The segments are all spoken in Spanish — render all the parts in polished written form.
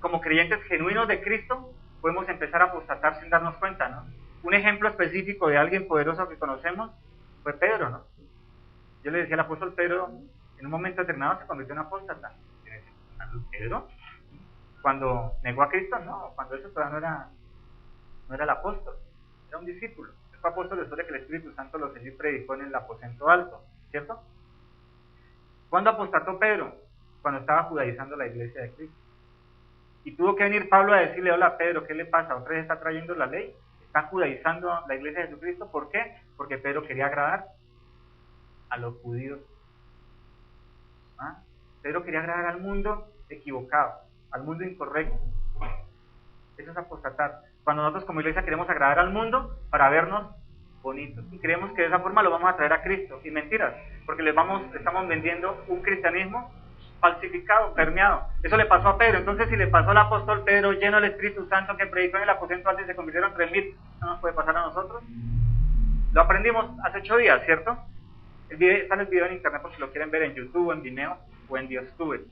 como creyentes genuinos de Cristo, podemos empezar a apostatar sin darnos cuenta, ¿no? Un ejemplo específico de alguien poderoso que conocemos fue Pedro, ¿no? Yo le decía al apóstol Pedro, en un momento determinado se convirtió en apóstata. ¿Pedro? Cuando negó a Cristo, no, cuando eso todavía no era el apóstol, era un discípulo. Él fue apóstol después de que el Espíritu Santo lo selló y predicó en el aposento alto, ¿cierto? ¿Cuándo apostató Pedro? Cuando estaba judaizando la iglesia de Cristo. Y tuvo que venir Pablo a decirle, hola Pedro, ¿qué le pasa? ¿Otra vez está trayendo la ley? ¿Está judaizando la iglesia de Jesucristo? ¿Por qué? Porque Pedro quería agradar a los judíos. ¿Ah? Pedro quería agradar al mundo equivocado, al mundo incorrecto. Eso es apostatar. Cuando nosotros como iglesia queremos agradar al mundo para vernos bonitos y creemos que de esa forma lo vamos a traer a Cristo, y mentiras, porque le estamos vendiendo un cristianismo falsificado, permeado. Eso le pasó a Pedro. Entonces, si le pasó al apóstol Pedro lleno del Espíritu Santo que predicó en el aposento alto y se convirtieron 3,000, ¿no nos puede pasar a nosotros? Lo aprendimos hace 8 días, ¿cierto? Está en el video en internet por si lo quieren ver en YouTube, en Vimeo o en DiosTube,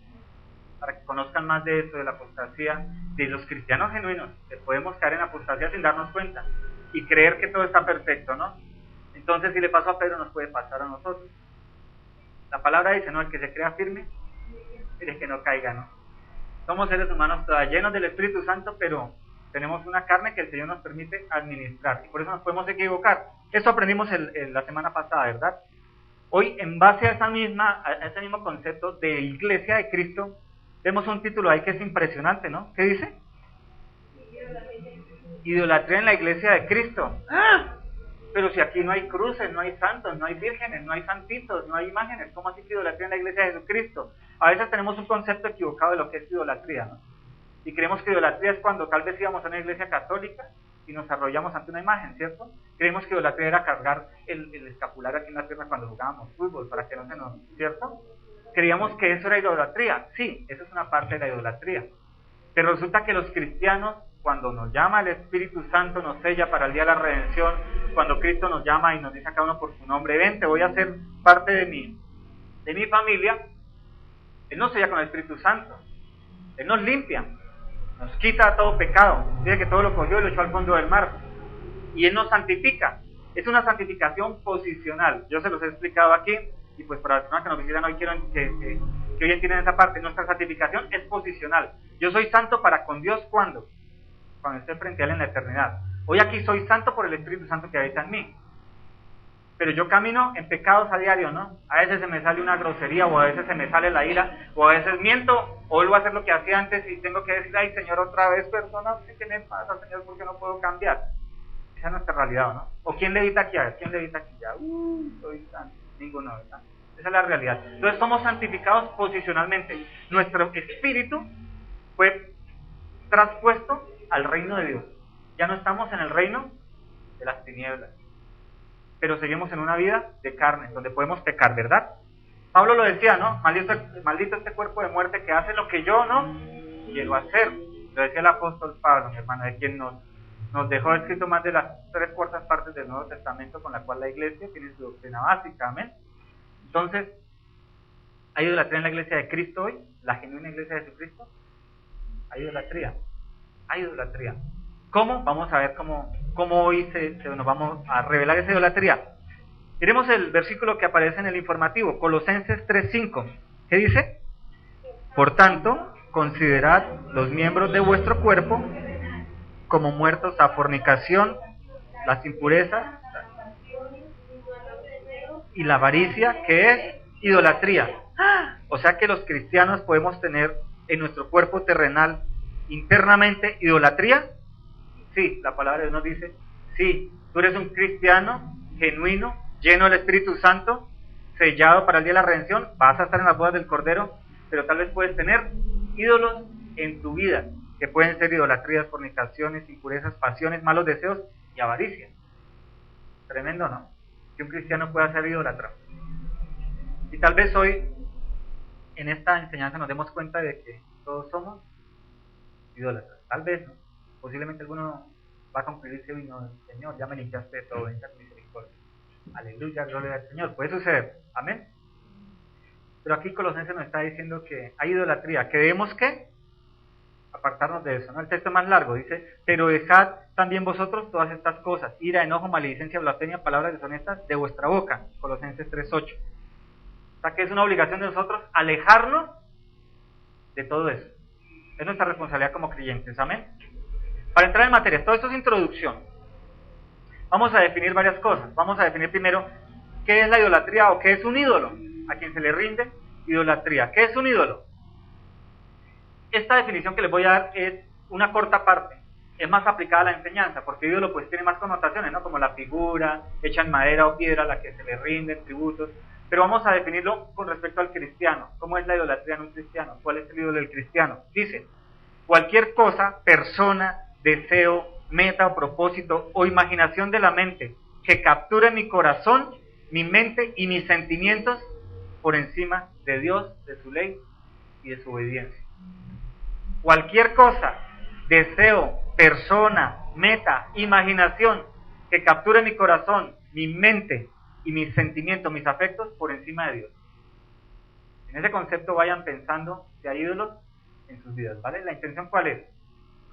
para que conozcan más de eso, de la apostasía, de los cristianos genuinos, que podemos caer en apostasía sin darnos cuenta y creer que todo está perfecto, ¿no? Entonces, si le pasó a Pedro, nos puede pasar a nosotros. La palabra dice, ¿no? El que se crea firme, el que no caiga, ¿no? Somos seres humanos todavía llenos del Espíritu Santo, pero tenemos una carne que el Señor nos permite administrar, y por eso nos podemos equivocar. Eso aprendimos la semana pasada, ¿verdad? Hoy, en base a ese mismo concepto de Iglesia de Cristo, vemos un título ahí que es impresionante, ¿no? ¿Qué dice? Idolatría en la Iglesia de Cristo. ¡Ah! Pero si aquí no hay cruces, no hay santos, no hay vírgenes, no hay santitos, no hay imágenes, ¿cómo así que idolatría en la Iglesia de Jesucristo? A veces tenemos un concepto equivocado de lo que es idolatría, ¿no? Y creemos que idolatría es cuando tal vez íbamos a una iglesia católica y nos arrollamos ante una imagen, ¿cierto? Creemos que idolatría era cargar el escapulario aquí en la pierna cuando jugábamos fútbol, para que no se nos, ¿cierto? Creíamos que eso era idolatría. Sí, eso es una parte de la idolatría. Pero resulta que los cristianos, cuando nos llama el Espíritu Santo, nos sella para el día de la redención, cuando Cristo nos llama y nos dice a cada uno por su nombre, ven, te voy a hacer parte de mi familia, Él nos sella con el Espíritu Santo. Él nos limpia, nos quita todo pecado, dice que todo lo cogió y lo echó al fondo del mar, y Él nos santifica. Es una santificación posicional. Yo se los he explicado aquí, y pues para las personas que nos visitan hoy quiero que hoy entiendan esa parte. Nuestra santificación es posicional. Yo soy santo para con Dios, ¿cuándo? Cuando esté frente a Él en la eternidad. Hoy aquí soy santo por el Espíritu Santo que habita en mí. Pero yo camino en pecados a diario, ¿no? A veces se me sale una grosería, o a veces se me sale la ira, o a veces miento, o vuelvo a hacer lo que hacía antes y tengo que decir, ay Señor, otra vez, perdóname, ¿qué me pasa, Señor? ¿Por qué no puedo cambiar? Esa es nuestra realidad, ¿no? ¿O quién levita aquí? A ver, ¿quién levita aquí? Ya, soy santo. Ninguno, ¿verdad? Esa es la realidad. Entonces somos santificados posicionalmente. Nuestro espíritu fue traspuesto al reino de Dios. Ya no estamos en el reino de las tinieblas, pero seguimos en una vida de carne, donde podemos pecar, ¿verdad? Pablo lo decía, ¿no? Maldito este cuerpo de muerte que hace lo que yo no quiero hacer. Lo decía el apóstol Pablo, mi hermano, de quien nos dejó escrito más de las 3/4 partes del Nuevo Testamento, con la cual la iglesia tiene su doctrina básica, ¿amén? Entonces, ¿hay idolatría en la iglesia de Cristo hoy? ¿La genuina iglesia de Jesucristo? Hay idolatría. Hay idolatría. ¿Cómo? Vamos a ver cómo hoy nos vamos a revelar esa idolatría. Miremos el versículo que aparece en el informativo, Colosenses 3:5. ¿Qué dice? Por tanto, considerad los miembros de vuestro cuerpo como muertos a fornicación, las impurezas y la avaricia, que es idolatría. O sea que los cristianos podemos tener en nuestro cuerpo terrenal internamente idolatría. Sí, la palabra de Dios nos dice, sí, tú eres un cristiano genuino, lleno del Espíritu Santo, sellado para el día de la redención, vas a estar en las bodas del Cordero, pero tal vez puedes tener ídolos en tu vida, que pueden ser idolatrías, fornicaciones, impurezas, pasiones, malos deseos y avaricia. Tremendo, ¿no? Que un cristiano pueda ser idólatra. Y tal vez hoy, en esta enseñanza, nos demos cuenta de que todos somos idólatras. Tal vez, ¿no? Posiblemente alguno va a concluirse y no, Señor, ya me limpiaste de todo, en tu misericordia. Aleluya, gloria al Señor. Puede suceder, amén. Pero aquí Colosenses nos está diciendo que hay idolatría, que debemos ¿qué? apartarnos de eso, ¿no? El texto es más largo, dice, pero dejad también vosotros todas estas cosas, ira, enojo, maledicencia, blasfemia, palabras deshonestas de vuestra boca, Colosenses 3:8. O sea que es una obligación de nosotros alejarnos de todo eso. Es nuestra responsabilidad como creyentes, amén. Para entrar en materia, todo esto es introducción. Vamos a definir varias cosas. Vamos a definir primero qué es la idolatría o qué es un ídolo, a quien se le rinde idolatría. ¿Qué es un ídolo? Esta definición que les voy a dar es una corta parte, es más aplicada a la enseñanza, porque ídolo pues tiene más connotaciones, ¿no? Como la figura hecha en madera o piedra a la que se le rinden tributos, pero vamos a definirlo con respecto al cristiano. ¿Cómo es la idolatría en un cristiano? ¿Cuál es el ídolo del cristiano? Dice, cualquier cosa, persona, deseo, meta o propósito o imaginación de la mente que capture mi corazón, mi mente y mis sentimientos por encima de Dios, de su ley y de su obediencia. Cualquier cosa, deseo, persona, meta, imaginación que capture mi corazón, mi mente y mis sentimientos, mis afectos por encima de Dios. En ese concepto vayan pensando si hay ídolos en sus vidas, ¿vale? ¿La intención cuál es?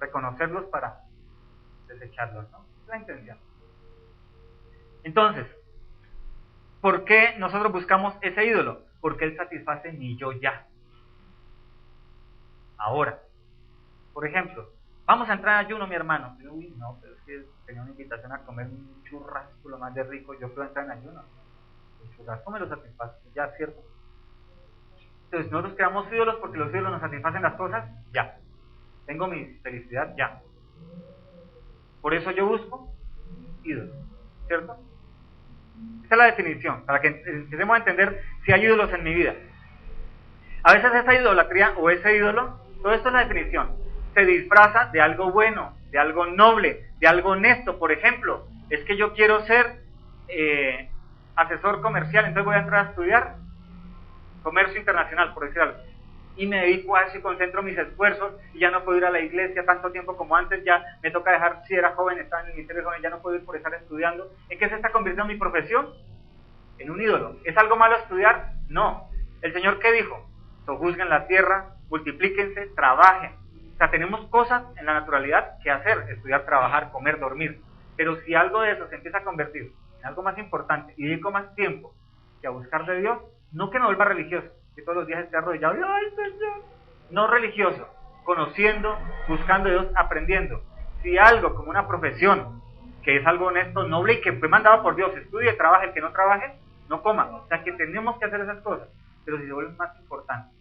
Reconocerlos para desecharlos, ¿no? Es la intención. Entonces, ¿por qué nosotros buscamos ese ídolo? Porque él satisface mi yo ya. Ahora. Por ejemplo, vamos a entrar en ayuno, mi hermano. Uy, no, pero es que tenía una invitación a comer un churrasco, lo más de rico. Yo puedo entrar en ayuno. El churrasco me lo satisface, ya, ¿cierto? Entonces, nosotros creamos ídolos porque los ídolos nos satisfacen las cosas, ya. Tengo mi felicidad, ya. Por eso yo busco ídolos, ¿cierto? Esa es la definición, para que empecemos a entender si hay ídolos en mi vida. A veces esa idolatría o ese ídolo, todo esto es la definición, se disfraza de algo bueno, de algo noble, de algo honesto. Por ejemplo, es que yo quiero ser asesor comercial, entonces voy a entrar a estudiar comercio internacional, por decir algo, y me dedico a eso y concentro mis esfuerzos, y ya no puedo ir a la iglesia tanto tiempo como antes, ya me toca dejar, si era joven, estaba en el ministerio joven, ya no puedo ir por estar estudiando. ¿En qué se está convirtiendo mi profesión? En un ídolo. ¿Es algo malo estudiar? No. ¿El Señor qué dijo? Sojuzguen la tierra, multiplíquense, trabajen. O sea, tenemos cosas en la naturalidad que hacer, estudiar, trabajar, comer, dormir. Pero si algo de eso se empieza a convertir en algo más importante y dedico más tiempo que a buscar de Dios, no que me vuelva religioso, que todos los días esté arrodillado, ¡ay, Señor! No religioso, conociendo, buscando a Dios, aprendiendo. Si algo como una profesión, que es algo honesto, noble y que fue mandado por Dios, estudie, trabaje, el que no trabaje, no coma. O sea, que tenemos que hacer esas cosas. Pero si se vuelve más importante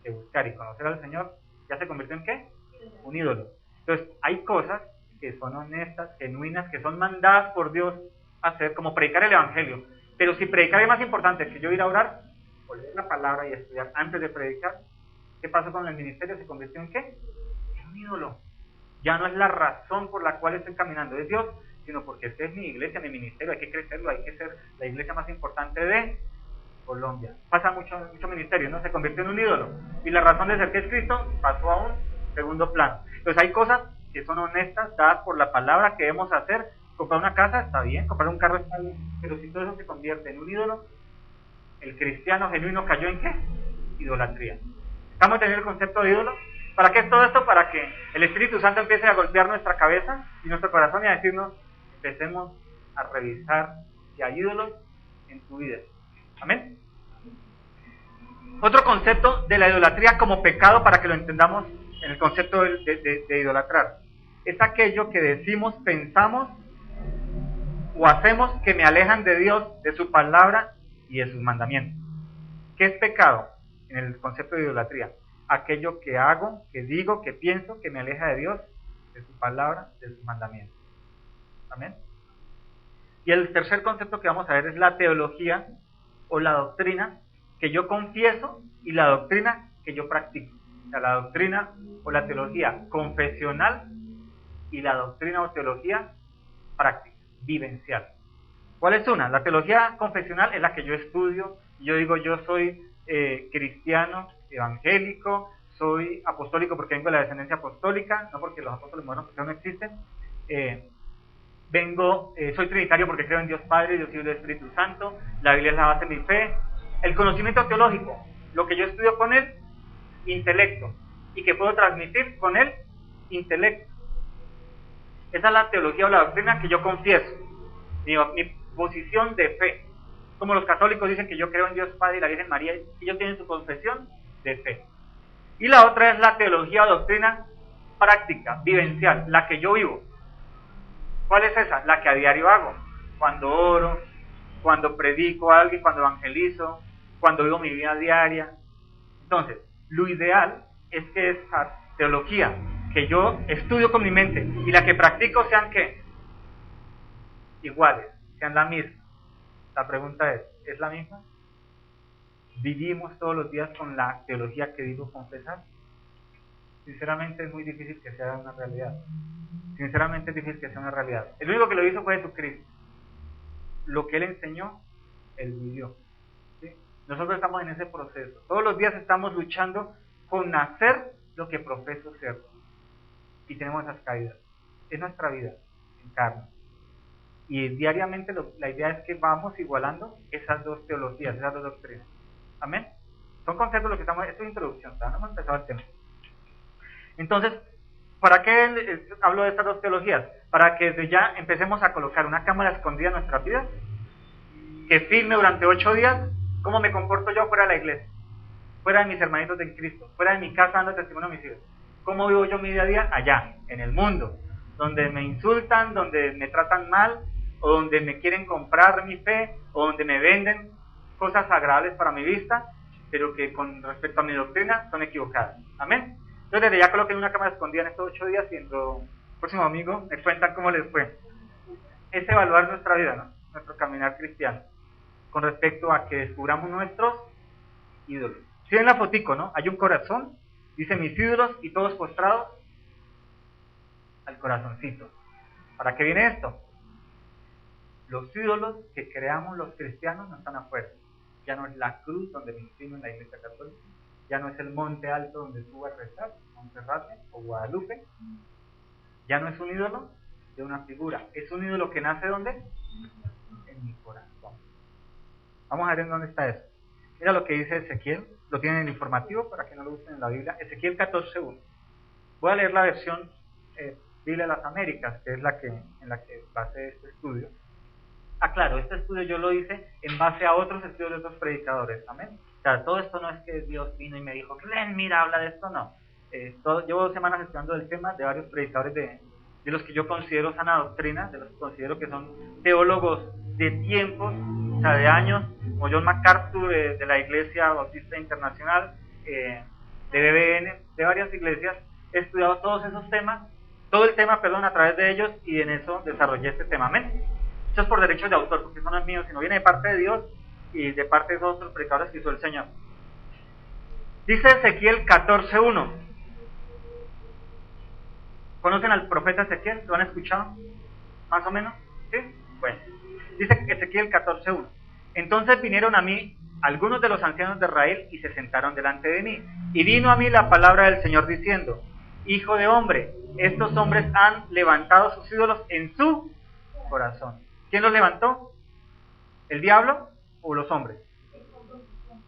que buscar y conocer al Señor, ¿ya se convirtió en qué? Un ídolo. Entonces, hay cosas que son honestas, genuinas, que son mandadas por Dios a hacer, como predicar el Evangelio. Pero si predicar es más importante que yo ir a orar, o leer la palabra y estudiar antes de predicar, ¿qué pasó con el ministerio? ¿Se convirtió en qué? En un ídolo. Ya no es la razón por la cual estoy caminando de Dios, sino porque esta es mi iglesia, mi ministerio, hay que crecerlo, hay que ser la iglesia más importante de Colombia. Pasa mucho ministerio, ¿no? Se convirtió en un ídolo. Y la razón de ser que es Cristo pasó a un segundo plano. Entonces hay cosas que son honestas, dadas por la palabra, que debemos hacer. Comprar una casa está bien, comprar un carro está bien, pero si todo eso se convierte en un ídolo, el cristiano genuino cayó en ¿qué? Idolatría. ¿Estamos entendiendo el concepto de ídolo? ¿Para qué es todo esto? Para que el Espíritu Santo empiece a golpear nuestra cabeza y nuestro corazón y a decirnos, empecemos a revisar si hay ídolos en tu vida. ¿Amén? Otro concepto de la idolatría como pecado, para que lo entendamos en el concepto de idolatrar, es aquello que decimos, pensamos o hacemos que me alejan de Dios, de su palabra y de sus mandamientos. ¿Qué es pecado en el concepto de idolatría? Aquello que hago, que digo, que pienso, que me aleja de Dios, de su palabra, de sus mandamientos. ¿Amén? Y el tercer concepto que vamos a ver es la teología o la doctrina que yo confieso y la doctrina que yo practico. O sea, la doctrina o la teología confesional y la doctrina o teología práctica, vivencial. ¿Cuál es una? La teología confesional es la que yo estudio. Yo digo, yo soy cristiano, evangélico, soy apostólico porque vengo de la descendencia apostólica, no porque los apóstoles modernos no existen. Soy trinitario porque creo en Dios Padre, Dios Hijo y Espíritu Santo. La Biblia es la base de mi fe. El conocimiento teológico, lo que yo estudio con el intelecto. y que puedo transmitir con el intelecto. Esa es la teología o la doctrina que yo confieso, mi posición de fe. Como los católicos dicen que yo creo en Dios Padre y la Virgen María, ellos tienen su confesión de fe. Y la otra es la teología o doctrina práctica, vivencial, la que yo vivo. ¿Cuál es esa? La que a diario hago, cuando oro, cuando predico a alguien, cuando evangelizo, cuando vivo mi vida diaria. Entonces, lo ideal es que esa teología que yo estudio con mi mente y la que practico sean ¿qué? Iguales, sean la misma. La pregunta es la misma? ¿Vivimos todos los días con la teología que digo confesar? Sinceramente es muy difícil que sea una realidad. Sinceramente es difícil que sea una realidad. El único que lo hizo fue Jesucristo. Lo que Él enseñó, Él vivió. ¿Sí? Nosotros estamos en ese proceso. Todos los días estamos luchando con hacer lo que profeso ser. Y tenemos esas caídas. Es nuestra vida en carne. Y diariamente la idea es que vamos igualando esas dos teologías, esas dos doctrinas. ¿Amén? Son conceptos lo que estamos... Esto es introducción, ¿verdad? No hemos empezado el tema. Entonces, ¿para qué hablo de estas dos teologías? Para que desde ya empecemos a colocar una cámara escondida en nuestras vidas, que filme durante 8 días cómo me comporto yo fuera de la iglesia, fuera de mis hermanitos de Cristo, fuera de mi casa dando testimonio a mis hijos. ¿Cómo vivo yo mi día a día? Allá, en el mundo, donde me insultan, donde me tratan mal, o donde me quieren comprar mi fe, o donde me venden cosas agradables para mi vista, pero que con respecto a mi doctrina son equivocadas. ¿Amén? Entonces desde ya coloquen una cámara escondida en estos 8 días y el próximo domingo me cuentan cómo les fue. Es evaluar nuestra vida, ¿no? Nuestro caminar cristiano, con respecto a que descubramos nuestros ídolos. Si ven la fotico, ¿no? Hay un corazón, dice mis ídolos y todos postrados al corazoncito. ¿Para qué viene esto? Los ídolos que creamos los cristianos no están afuera. Ya no es la cruz donde me inclino en la iglesia católica, ya no es el monte alto donde subo a rezar, Monserrate o Guadalupe, ya no es un ídolo de una figura, es un ídolo que nace ¿dónde? En mi corazón. Vamos a ver en dónde está eso. Mira lo que dice Ezequiel, lo tienen en el informativo para que no lo usen en la Biblia, Ezequiel 14:1. Voy a leer la versión Biblia de las Américas, que es en la que basé este estudio. Ah, claro, este estudio yo lo hice en base a otros estudios de otros predicadores, amén. O sea, todo esto no es que Dios vino y me dijo, Glenn, mira, habla de esto, no. Llevo 2 semanas estudiando el tema de varios predicadores de los que yo considero sana doctrina, de los que considero que son teólogos de tiempos, o sea, de años, como John MacArthur de la Iglesia Bautista Internacional, de BBN, de varias iglesias. He estudiado todos esos temas, todo el tema, a través de ellos, y en eso desarrollé este tema, amén. Esto es por derechos de autor, porque eso no es mío, sino viene de parte de Dios y de parte de esos otros predicadores que hizo el Señor. Dice Ezequiel 14:1. ¿Conocen al profeta Ezequiel? ¿Lo han escuchado? ¿Más o menos? ¿Sí? Bueno, dice Ezequiel 14:1. Entonces vinieron a mí algunos de los ancianos de Israel y se sentaron delante de mí. Y vino a mí la palabra del Señor diciendo, Hijo de hombre, estos hombres han levantado sus ídolos en su corazón. ¿Quién los levantó? ¿El diablo o los hombres?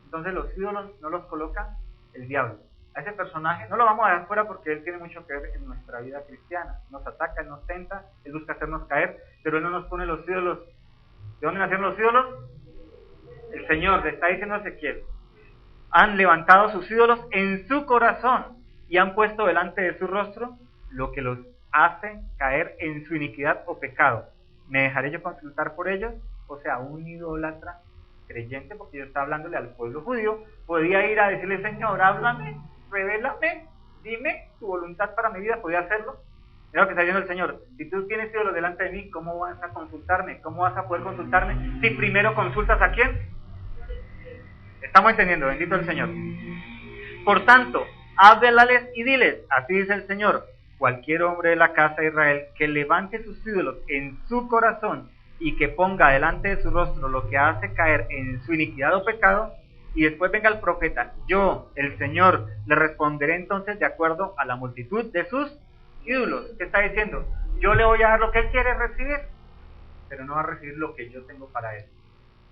Entonces los ídolos no los coloca el diablo. A ese personaje no lo vamos a dejar fuera porque él tiene mucho que ver en nuestra vida cristiana. Nos ataca, él nos tenta, él busca hacernos caer, pero él no nos pone los ídolos. ¿De dónde nacieron los ídolos? El Señor, le está diciendo a Ezequiel. Han levantado sus ídolos en su corazón y han puesto delante de su rostro lo que los hace caer en su iniquidad o pecado. ¿Me dejaré yo consultar por ellos? O sea, un idólatra creyente, porque yo estaba hablándole al pueblo judío, podía ir a decirle, Señor, háblame, revélame, dime tu voluntad para mi vida, podía hacerlo. Mira lo que está diciendo el Señor, si tú tienes ídolos delante de mí, ¿cómo vas a consultarme? ¿Cómo vas a poder consultarme si primero consultas a quién? Estamos entendiendo, bendito el Señor. Por tanto, háblales y diles, así dice el Señor, cualquier hombre de la casa de Israel que levante sus ídolos en su corazón y que ponga delante de su rostro lo que hace caer en su iniquidad o pecado, y después venga el profeta, yo, el Señor, le responderé entonces de acuerdo a la multitud de sus ídolos. ¿Qué está diciendo? Yo le voy a dar lo que él quiere recibir, pero no va a recibir lo que yo tengo para él,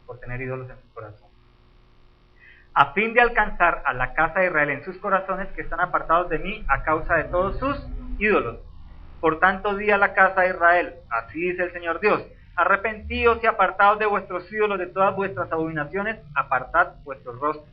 por tener ídolos en su corazón. a fin de alcanzar a la casa de Israel en sus corazones que están apartados de mí a causa de todos sus ídolos. Por tanto di a la casa de Israel, así dice el Señor Dios, arrepentíos y apartaos de vuestros ídolos, de todas vuestras abominaciones, apartad vuestros rostros.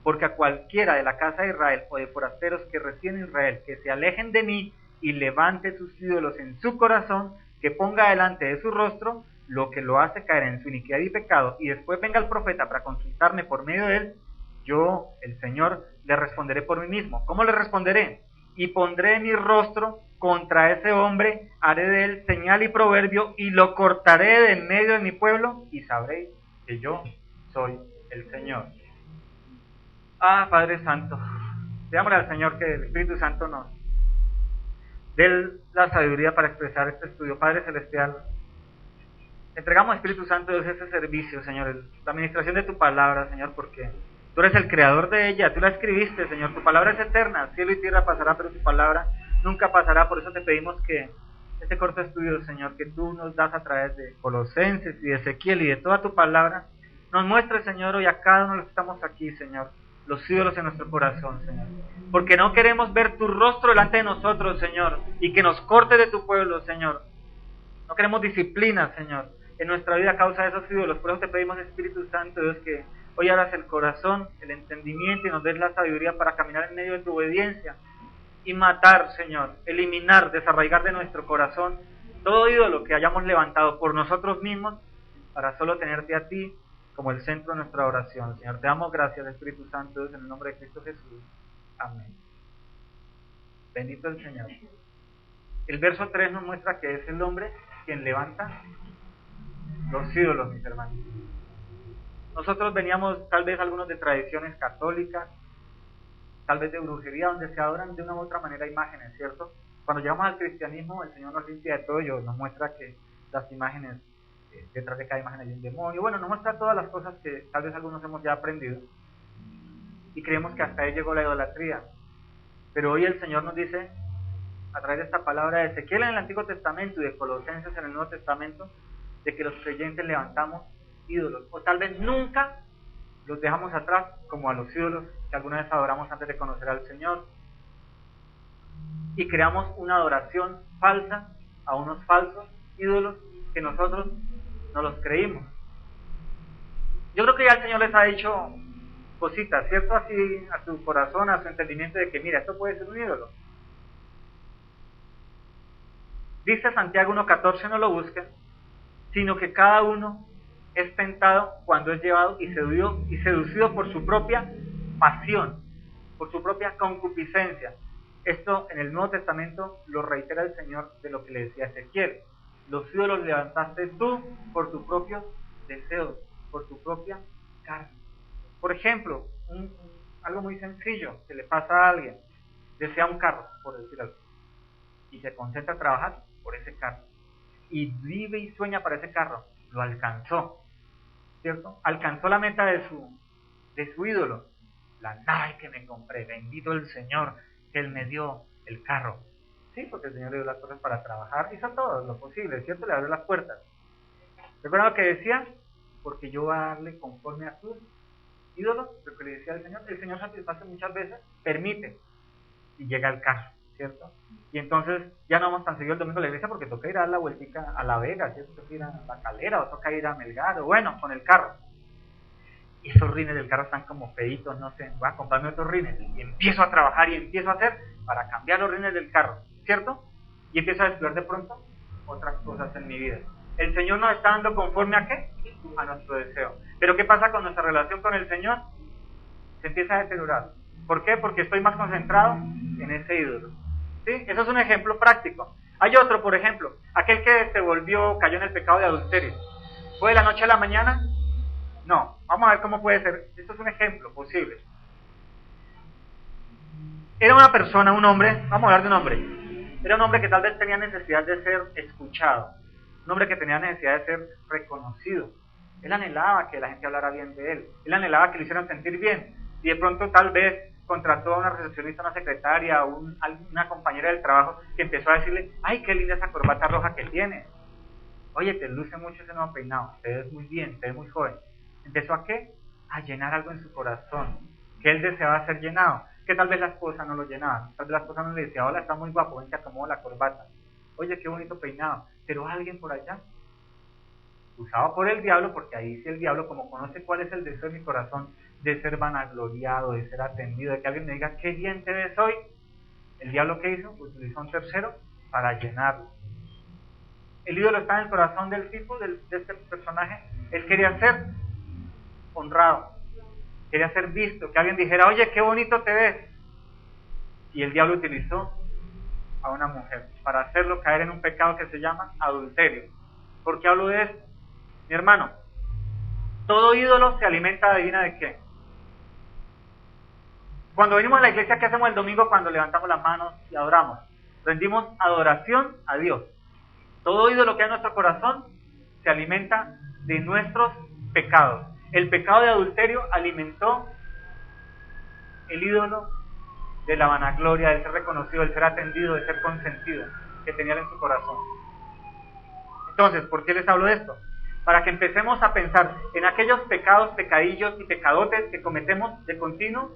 Porque a cualquiera de la casa de Israel o de forasteros que residen en Israel, que se alejen de mí y levante sus ídolos en su corazón, que ponga delante de su rostro lo que lo hace caer en su iniquidad y pecado, y después venga el profeta para consultarme por medio de él, yo, el Señor, le responderé por mí mismo. ¿Cómo le responderé? Y pondré mi rostro contra ese hombre, haré de él señal y proverbio, y lo cortaré de en medio de mi pueblo, y sabréis que yo soy el Señor. Ah, Padre Santo, pidámosle al Señor que el Espíritu Santo nos dé la sabiduría para expresar este estudio. Padre Celestial, entregamos, Espíritu Santo, Dios, ese servicio, Señor, la administración de tu palabra, Señor, porque tú eres el creador de ella, tú la escribiste, Señor, tu palabra es eterna, cielo y tierra pasará, pero tu palabra nunca pasará. Por eso te pedimos que este corto estudio, Señor, que tú nos das a través de Colosenses y de Ezequiel y de toda tu palabra, nos muestre, Señor, hoy a cada uno de los que estamos aquí, Señor, los ídolos en nuestro corazón, Señor, porque no queremos ver tu rostro delante de nosotros, Señor, y que nos corte de tu pueblo, Señor. No queremos disciplina, Señor, en nuestra vida a causa de esos ídolos. Por eso te pedimos, Espíritu Santo, Dios, que hoy abras el corazón, el entendimiento y nos des la sabiduría para caminar en medio de tu obediencia y matar, Señor, eliminar, desarraigar de nuestro corazón todo ídolo que hayamos levantado por nosotros mismos para solo tenerte a ti como el centro de nuestra oración. Señor, te damos gracias, Espíritu Santo, Dios, en el nombre de Cristo Jesús. Amén. Bendito el Señor. El verso 3 nos muestra que es el hombre quien levanta los ídolos, mis hermanos. Nosotros veníamos tal vez algunos de tradiciones católicas, tal vez de brujería, donde se adoran de una u otra manera imágenes, ¿cierto? Cuando llegamos al cristianismo, el Señor nos limpia de todo ello, nos muestra que las imágenes, detrás de cada imagen hay un demonio. Bueno, nos muestra todas las cosas que tal vez algunos hemos ya aprendido y creemos que hasta ahí llegó la idolatría. Pero hoy el Señor nos dice, a través de esta palabra de Ezequiel en el Antiguo Testamento y de Colosenses en el Nuevo Testamento, de que los creyentes levantamos ídolos, o tal vez nunca los dejamos atrás, como a los ídolos que alguna vez adoramos antes de conocer al Señor, y creamos una adoración falsa a unos falsos ídolos que nosotros no los creímos. Yo creo que ya el Señor les ha dicho cositas, ¿cierto? Así a su corazón, a su entendimiento, de que mira, esto puede ser un ídolo. Dice Santiago 1:14, no lo busquen, sino que cada uno es tentado cuando es llevado y seducido por su propia pasión, por su propia concupiscencia. Esto en el Nuevo Testamento lo reitera el Señor de lo que le decía Ezequiel. Los ídolos levantaste tú por tus propios deseos, por tu propia carne. Por ejemplo, algo muy sencillo que le pasa a alguien, desea un carro, por decir algo, y se concentra a trabajar por ese carro, y vive y sueña para ese carro, lo alcanzó, ¿cierto? Alcanzó la meta de su ídolo, la nave que me compré, bendito el Señor, que Él me dio el carro. Sí, porque el Señor le dio las cosas para trabajar, hizo todo lo posible, ¿cierto? Le abrió las puertas. ¿Recuerdan lo que decía? Porque yo voy a darle conforme a sus ídolos, lo que le decía el Señor satisface muchas veces, permite, y llega el carro, ¿cierto? Y entonces ya no vamos tan seguido el domingo a la iglesia porque toca ir a dar la vueltica a La Vega, ¿cierto? Toca ir a La Calera, o toca ir a Melgar, o bueno, con el carro. Y esos rines del carro están como feitos, no sé, voy a comprarme otros rines, y empiezo a trabajar y empiezo a hacer para cambiar los rines del carro, ¿cierto? Y empiezo a descubrir de pronto otras cosas en mi vida. El Señor nos está dando conforme a ¿qué? A nuestro deseo. Pero ¿qué pasa con nuestra relación con el Señor? Se empieza a deteriorar. ¿Por qué? Porque estoy más concentrado en ese ídolo. ¿Sí? Eso es un ejemplo práctico. Hay otro, por ejemplo, aquel que cayó en el pecado de adulterio. ¿Fue de la noche a la mañana? No. Vamos a ver cómo puede ser. Esto es un ejemplo posible. Era una persona, un hombre, vamos a hablar de un hombre. Era un hombre que tal vez tenía necesidad de ser escuchado. Un hombre que tenía necesidad de ser reconocido. Él anhelaba que la gente hablara bien de él. Él anhelaba que lo hicieran sentir bien. Y de pronto tal vez contrató a una recepcionista, una secretaria, una compañera del trabajo que empezó a decirle, ¡ay, qué linda esa corbata roja que tienes! Oye, te luce mucho ese nuevo peinado, te ves muy bien, te ves muy joven. ¿Empezó a qué? a llenar algo en su corazón, que él deseaba ser llenado, que tal vez la esposa no lo llenaba, tal vez la esposa no le decía, hola, está muy guapo, ven te acomodo la corbata, oye, qué bonito peinado, pero alguien por allá, usado por el diablo, porque ahí sí el diablo, como conoce cuál es el deseo de mi corazón, de ser vanagloriado, de ser atendido, de que alguien me diga, qué bien te ves hoy, el diablo que hizo, utilizó un tercero para llenarlo. El ídolo está en el corazón del tipo, de este personaje, él quería ser honrado, quería ser visto, que alguien dijera, oye, qué bonito te ves, y el diablo utilizó a una mujer para hacerlo caer en un pecado que se llama adulterio. ¿Por qué hablo de esto? Mi hermano, todo ídolo se alimenta, adivina de qué. Cuando venimos a la iglesia, ¿qué hacemos el domingo cuando levantamos las manos y adoramos? Rendimos adoración a Dios. Todo ídolo que hay en nuestro corazón se alimenta de nuestros pecados. El pecado de adulterio alimentó el ídolo de la vanagloria, de ser reconocido, de ser atendido, de ser consentido, que tenía en su corazón. Entonces, ¿por qué les hablo de esto? Para que empecemos a pensar en aquellos pecados, pecadillos y pecadotes que cometemos de continuo.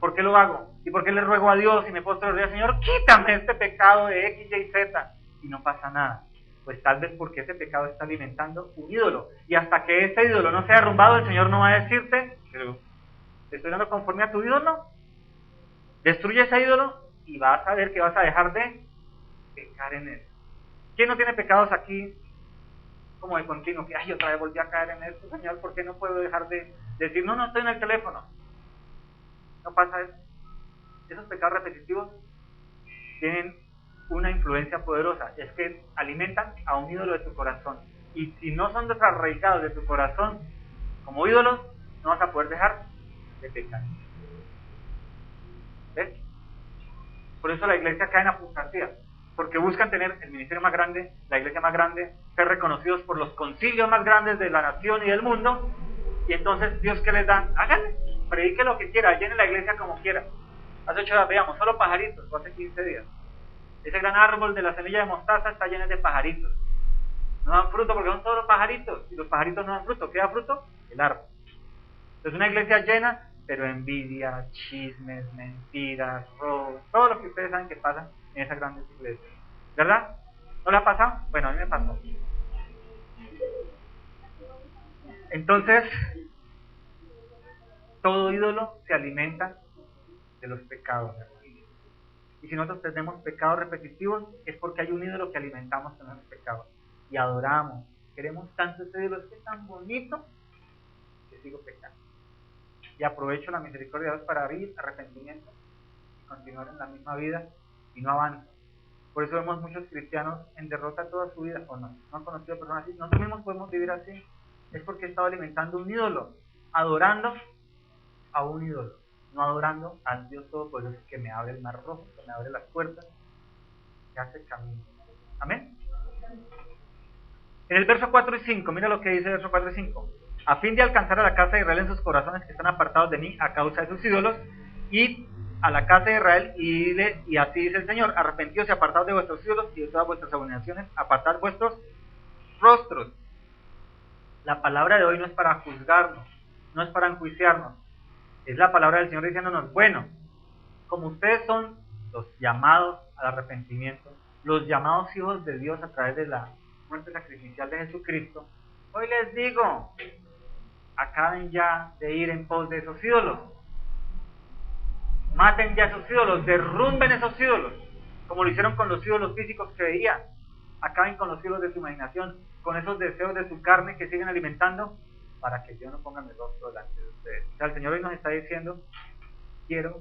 ¿Por qué lo hago? ¿Y por qué le ruego a Dios y me postro y le digo, Señor, quítame este pecado de X, Y, Z? Y no pasa nada. Pues tal vez porque ese pecado está alimentando un ídolo. Y hasta que ese ídolo no sea derrumbado, el Señor no va a decirte, pero ¿te estoy dando conforme a tu ídolo? Destruye ese ídolo y vas a ver que vas a dejar de pecar en él. ¿Quién no tiene pecados aquí como de continuo? Que, ay, otra vez volví a caer en esto, Señor, ¿por qué no puedo dejar de decir, no estoy en el teléfono? No pasa eso. Esos pecados repetitivos tienen una influencia poderosa, es que alimentan a un ídolo de tu corazón. Y si no son desarraigados de tu corazón como ídolos, no vas a poder dejar de pecar. ¿Ves? Por eso la iglesia cae en apostasía, porque buscan tener el ministerio más grande, la iglesia más grande, ser reconocidos por los concilios más grandes de la nación y del mundo, y entonces Dios, ¿qué les da? Háganle, predique lo que quiera, llene la iglesia como quiera. Hace 8 días veamos, solo pajaritos, o hace 15 días. Ese gran árbol de la semilla de mostaza está lleno de pajaritos. No dan fruto porque son todos pajaritos, y los pajaritos no dan fruto. ¿Qué da fruto? El árbol. Entonces una iglesia llena, pero envidia, chismes, mentiras, robos, todo lo que ustedes saben que pasa en esas grandes iglesias. ¿Verdad? ¿No le ha pasado? Bueno, a mí me pasó. Entonces, todo ídolo se alimenta de los pecados. Y si nosotros tenemos pecados repetitivos, es porque hay un ídolo que alimentamos con esos pecados. Y adoramos. Queremos tanto ese ídolo, es que es tan bonito, que sigo pecando. Y aprovecho la misericordia de Dios para abrir arrepentimiento y continuar en la misma vida y no avanzo. Por eso vemos muchos cristianos en derrota toda su vida, o no han conocido personas así. Nosotros mismos podemos vivir así. Es porque he estado alimentando un ídolo, adorando a un ídolo, no adorando al Dios Todopoderoso que me abre el mar rojo, que me abre las puertas, que hace el camino. Amén. En el verso 4 y 5, mira lo que dice el verso 4 y 5. A fin de alcanzar a la casa de Israel en sus corazones que están apartados de mí a causa de sus ídolos, y a la casa de Israel, y así dice el Señor, arrepentíos y apartados de vuestros ídolos y de todas vuestras abominaciones, apartad vuestros rostros. La palabra de hoy no es para juzgarnos, no es para enjuiciarnos, es la palabra del Señor diciéndonos, bueno, como ustedes son los llamados al arrepentimiento, los llamados hijos de Dios a través de la muerte sacrificial de Jesucristo, hoy les digo, acaben ya de ir en pos de esos ídolos, maten ya esos ídolos, derrumben esos ídolos, como lo hicieron con los ídolos físicos que veían, acaben con los ídolos de su imaginación, con esos deseos de su carne que siguen alimentando, para que yo no ponga mi rostro delante de ustedes. O sea, el Señor hoy nos está diciendo, quiero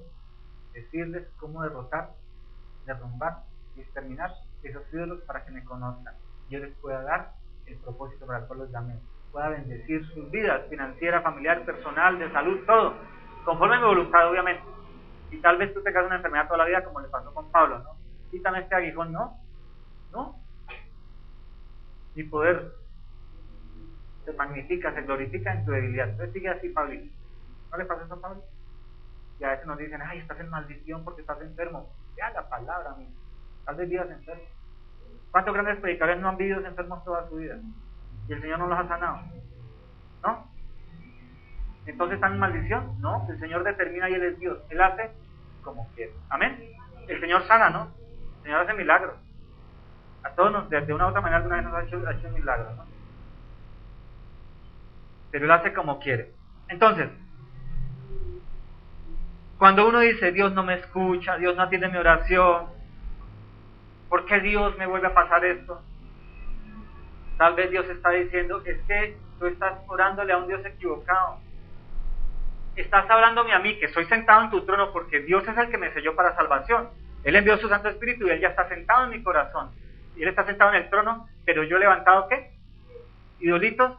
decirles cómo derrotar, derrumbar y exterminar esos ídolos para que me conozcan. Yo les pueda dar el propósito para el cual los llamé, pueda bendecir sus vidas, financiera, familiar, personal, de salud, todo, conforme a mi voluntad, obviamente. Y tal vez tú tengas una enfermedad toda la vida, como le pasó con Pablo, ¿no? Quítame este aguijón, ¿no? Mi poder se magnifica, se glorifica en tu debilidad. Entonces sigue así, Pablo. ¿No le pasa eso a Pablo? Y a veces nos dicen, ay, estás en maldición porque estás enfermo. Ya la palabra, amigo. Tal vez vivas enfermo. ¿Cuántos grandes predicadores no han vivido enfermos toda su vida? Y el Señor no los ha sanado, ¿no? Entonces están en maldición. No, el Señor determina y Él es Dios. Él hace como quiere. Amén. El Señor sana, ¿no? El Señor hace milagros. A todos nos, de una u otra manera, alguna vez nos ha hecho milagros, ¿no? Pero Él hace como quiere. Entonces, cuando uno dice, Dios no me escucha, Dios no atiende mi oración, ¿por qué Dios me vuelve a pasar esto? Tal vez Dios está diciendo, es que tú estás orándole a un Dios equivocado. Estás hablándome a mí, que estoy sentado en tu trono, porque Dios es el que me selló para salvación. Él envió su Santo Espíritu y Él ya está sentado en mi corazón. Y Él está sentado en el trono, pero yo he levantado, ¿qué? Idolitos,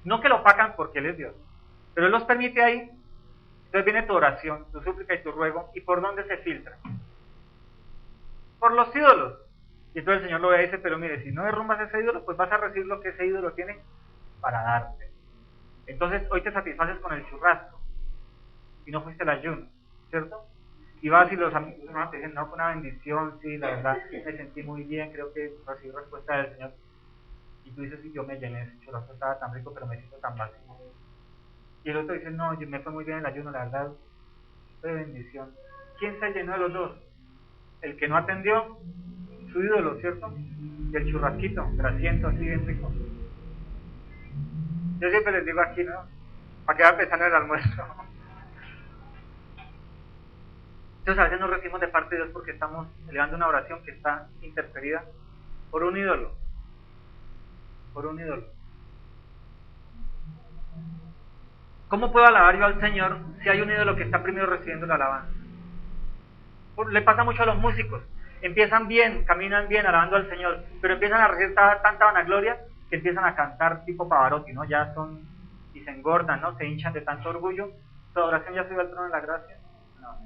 no que lo opacan porque Él es Dios, pero Él los permite ahí. Entonces viene tu oración, tu súplica y tu ruego, ¿y por dónde se filtra? Por los ídolos. Y entonces el Señor lo ve y dice, pero mire, si no derrumbas ese ídolo, pues vas a recibir lo que ese ídolo tiene para darte. Entonces hoy te satisfaces con el churrasco y no fuiste el ayuno, ¿cierto? Y vas y los amigos te dicen, no, fue una bendición, sí, la verdad, me sentí muy bien, creo que recibí respuesta del Señor. Y tú dices, sí, yo me llené, ese churrasco estaba tan rico, pero me siento tan vacío. Y el otro dice, no, me fue muy bien el ayuno, la verdad, fue bendición. ¿Quién se llenó de los dos? El que no atendió su ídolo, ¿cierto? Y el churrasquito, grasiento, así bien rico. Yo siempre les digo aquí, ¿no? Para que vayan pensando en el almuerzo. Entonces a veces nos recibimos de parte de Dios porque estamos elevando una oración que está interferida por un ídolo. Por un ídolo. ¿Cómo puedo alabar yo al Señor si hay un ídolo que está primero recibiendo la alabanza? Le pasa mucho a los músicos. Empiezan bien, caminan bien, alabando al Señor, pero empiezan a recibir tanta vanagloria que empiezan a cantar tipo Pavarotti, ¿no? Ya son, y se engordan, ¿no? Se hinchan de tanto orgullo. ¿Su adoración ya subió al trono de la gracia? No.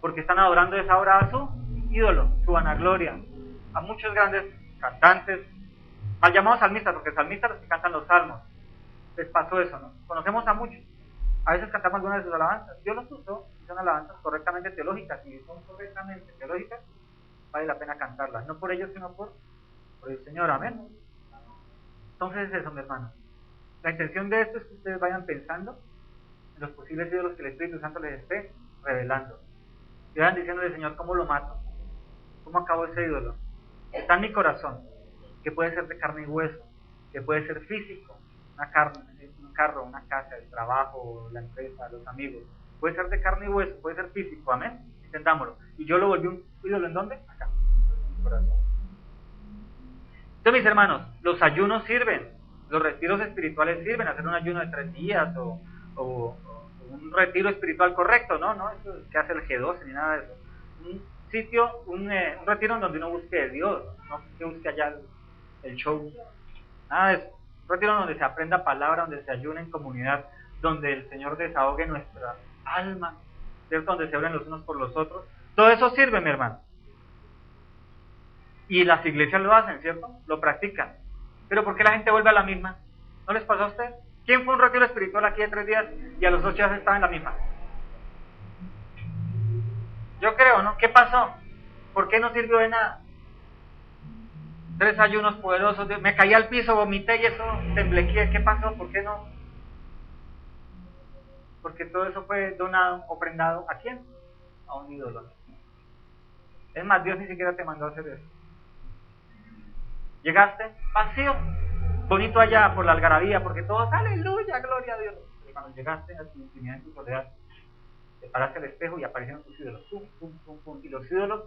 Porque están adorando esa hora a su ídolo, su vanagloria. A muchos grandes cantantes, mal llamados salmistas, porque salmistas los que cantan los salmos. Les pasó eso, ¿no? Conocemos a muchos. A veces cantamos algunas de sus alabanzas. Dios los usó, y son alabanzas correctamente teológicas. Y si son correctamente teológicas, vale la pena cantarlas. No por ellos, sino por el Señor. Amén. Entonces es eso, mi hermano. La intención de esto es que ustedes vayan pensando en los posibles ídolos que el Espíritu Santo les esté revelando. Y vayan diciéndole, Señor, ¿cómo lo mato? ¿Cómo acabo ese ídolo? Está en mi corazón, que puede ser de carne y hueso, que puede ser físico, una carne, un carro, una casa, el trabajo, la empresa, los amigos. Puede ser de carne y hueso, puede ser físico, amén. Entendámoslo. Y yo lo volví un ídolo, ¿en dónde? Acá, en mi corazón. Entonces, mis hermanos, los ayunos sirven, los retiros espirituales sirven, hacer un ayuno de 3 días o un retiro espiritual correcto, ¿no? No eso que hace el G12 ni nada de eso. Un sitio, un retiro en donde uno busque de Dios, no que busque allá el show, nada de eso. Un retiro donde se aprenda palabra, donde se ayune en comunidad, donde el Señor desahogue nuestra alma, ¿cierto? Donde se abren los unos por los otros. Todo eso sirve, mi hermano. Y las iglesias lo hacen, ¿cierto? Lo practican. Pero ¿por qué la gente vuelve a la misma? ¿No les pasó a usted? ¿Quién fue a un retiro espiritual aquí de 3 días y a los 8 días estaba en la misma? Yo creo, ¿no? ¿Qué pasó? ¿Por qué no sirvió de nada? 3 ayunos poderosos, me caí al piso, vomité y eso, temblequé. ¿Qué pasó? ¿Por qué no? Porque todo eso fue donado, ofrendado, ¿a quién? A un ídolo. Es más, Dios ni siquiera te mandó a hacer eso. Llegaste vacío, bonito allá por la algarabía, porque todos, aleluya, gloria a Dios. Pero cuando llegaste a tu intimidad, en tu soledad, te paraste al espejo y aparecieron tus ídolos, pum, pum, pum, pum. Y los ídolos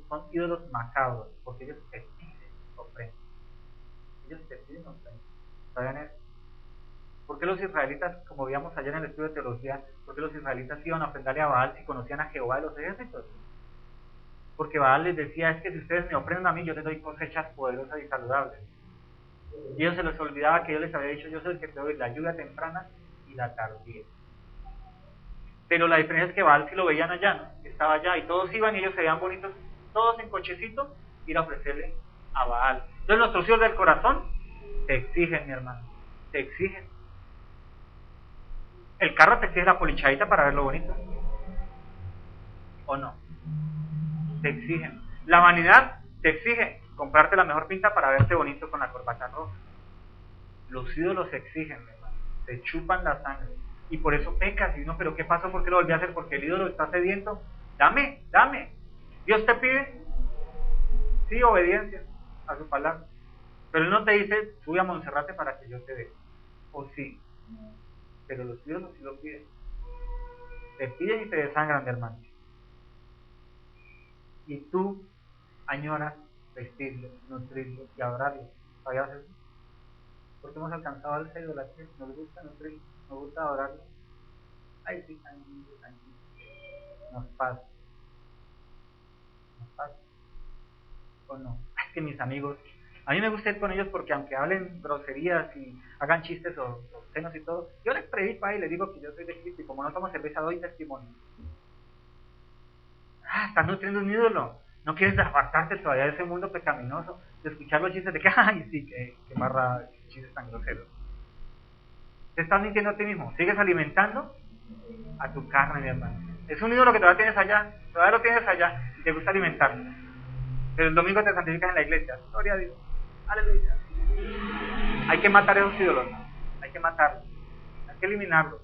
son ídolos macabros, porque ellos te piden ofrenda. Ellos te piden ofrenda. ¿Saben eso? ¿Por qué los israelitas, como veíamos ayer en el estudio de teología, por qué los israelitas iban a ofrendarle a Baal si conocían a Jehová de los ejércitos? Porque Baal les decía, es que si ustedes me ofrendan a mí, yo les doy cosechas poderosas y saludables. Y ellos se les olvidaba que yo les había dicho, yo soy el que te doy la lluvia temprana y la tardía. Pero la diferencia es que Baal sí lo veían allá, ¿no? Estaba allá y todos iban y ellos se veían bonitos, todos en cochecito, ir a ofrecerle a Baal. Entonces nuestros hijos del corazón te exigen, mi hermano, te exigen. El carro te exige la polichadita para verlo bonito, ¿o no? Te exigen. La vanidad te exige comprarte la mejor pinta para verte bonito con la corbata roja. Los ídolos exigen, mi hermano. te chupan la sangre. Y por eso pecas. Y no, pero ¿qué pasó? ¿Por qué lo volví a hacer? Porque el ídolo está sediento. Dame. Dios te pide, sí, obediencia a su palabra. Pero Él no te dice, sube a Monserrate para que yo te dé. O sí. Pero los ídolos sí lo piden. Te piden y te desangran, mi hermano. Y tú añoras vestirlo, nutrirlo y adorarlo. ¿Sabías eso? Porque hemos alcanzado a esa idolatría. Nos gusta nutrirlo, nos gusta adorarlo. Ay, sí, tan lindo. Nos pasa. ¿O no? Es que mis amigos, a mí me gusta ir con ellos porque aunque hablen groserías y hagan chistes o senos y todo, yo les predico y les digo que yo soy de Cristo y como no tomo cerveza doy testimonio. Estás nutriendo un ídolo. No quieres apartarte todavía de ese mundo pecaminoso, de escuchar los chistes de que, ay, sí, que barra chistes tan groseros. Te estás mintiendo a ti mismo. Sigues alimentando a tu carne, mi hermano. Es un ídolo que todavía lo tienes allá y te gusta alimentarlo. Pero el domingo te santificas en la iglesia. Gloria a Dios. Aleluya. Hay que matar esos ídolos. Hay que matarlos. Hay que eliminarlos.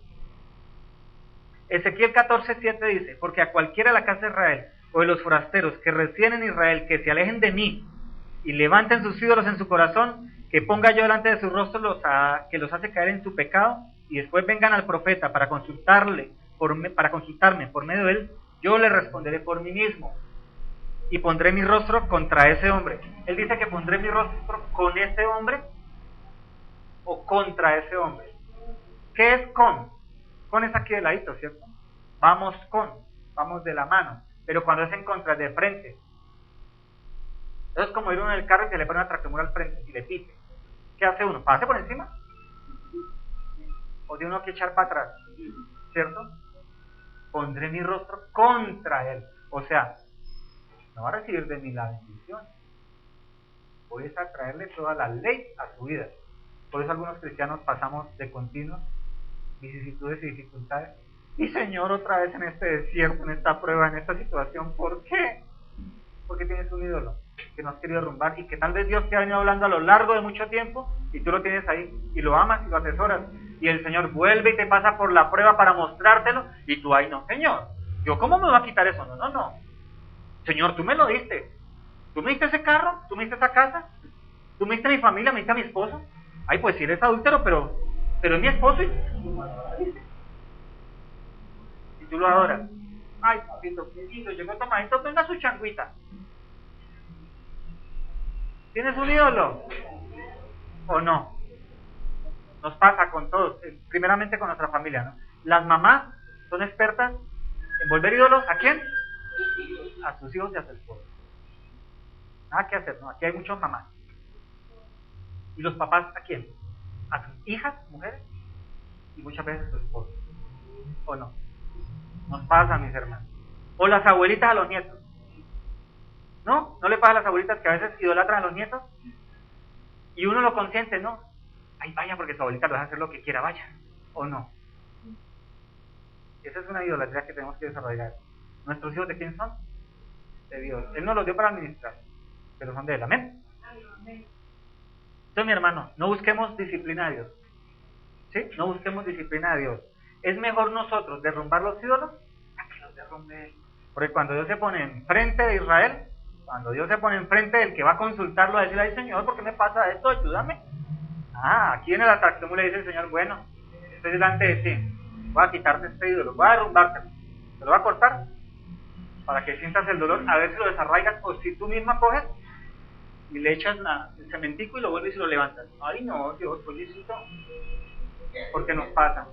Ezequiel 14:7 dice, porque a cualquiera de la casa de Israel o de los forasteros que residen en Israel que se alejen de mí y levanten sus ídolos en su corazón, que ponga yo delante de su rostro que los hace caer en su pecado y después vengan al profeta para consultarme por medio de él, yo le responderé por mí mismo y pondré mi rostro contra ese hombre. Él dice que pondré mi rostro con ese hombre o contra ese hombre. ¿Qué es con? Con es aquí de ladito, ¿cierto? Vamos de la mano. Pero cuando es en contra, es de frente. Eso es como ir uno en el carro y se le pone una tractomula al frente y le pite. ¿Qué hace uno? ¿Pase por encima? ¿O tiene uno que echar para atrás? ¿Cierto? Pondré mi rostro contra él. O sea, no va a recibir de mí la bendición. Voy a traerle toda la ley a su vida. Por eso algunos cristianos pasamos de continuo vicisitudes y dificultades. Y Señor, otra vez en este desierto, en esta prueba, en esta situación, ¿por qué? Porque tienes un ídolo que no has querido derrumbar y que tal vez Dios te ha venido hablando a lo largo de mucho tiempo y tú lo tienes ahí y lo amas y lo atesoras y el Señor vuelve y te pasa por la prueba para mostrártelo y tú ahí no, Señor, ¿yo cómo me voy a quitar eso? No. Señor, tú me lo diste. ¿Tú me diste ese carro? ¿Tú me diste esa casa? ¿Tú me diste mi familia? ¿Me diste a mi esposo? Ay, pues si eres adúltero, pero es mi esposo y tú lo adoras. Ay, papito, qué lindo, llegó Tomadito, venga su changuita. ¿Tienes un ídolo? ¿O no? Nos pasa con todos, primeramente con nuestra familia, ¿no? Las mamás son expertas en volver ídolos, ¿a quién? A sus hijos y a su esposo. Nada que hacer, ¿no? Aquí hay muchas mamás. ¿Y los papás a quién? A sus hijas, mujeres, y muchas veces a su esposo. ¿O no? Nos pasa, mis hermanos. O las abuelitas a los nietos. ¿No? ¿No le pasa a las abuelitas que a veces idolatran a los nietos? Y uno lo consiente, ¿no? Ay, vaya, porque su abuelita lo deja hacer lo que quiera, vaya. ¿O no? Esa es una idolatría que tenemos que desarrollar. ¿Nuestros hijos de quién son? De Dios. Él nos los dio para administrar, pero son de él. ¿Amén? Entonces, mi hermano, no busquemos disciplina de Dios. ¿Sí? No busquemos disciplina de Dios. Es mejor nosotros derrumbar los ídolos a que los derrumbe él. Porque cuando Dios se pone enfrente de Israel, cuando Dios se pone enfrente del que va a consultarlo, a decirle, ay Señor, ¿por qué me pasa esto? Ayúdame. Aquí en el atractivo le dice el Señor, bueno, estoy delante de ti, voy a quitarte este ídolo, voy a derrumbártelo, te lo voy a cortar para que sientas el dolor, a ver si lo desarraigas o si tú misma coges y le echas el cementico y lo vuelves y lo levantas. Ay no, Dios, pollicito, porque nos pasa.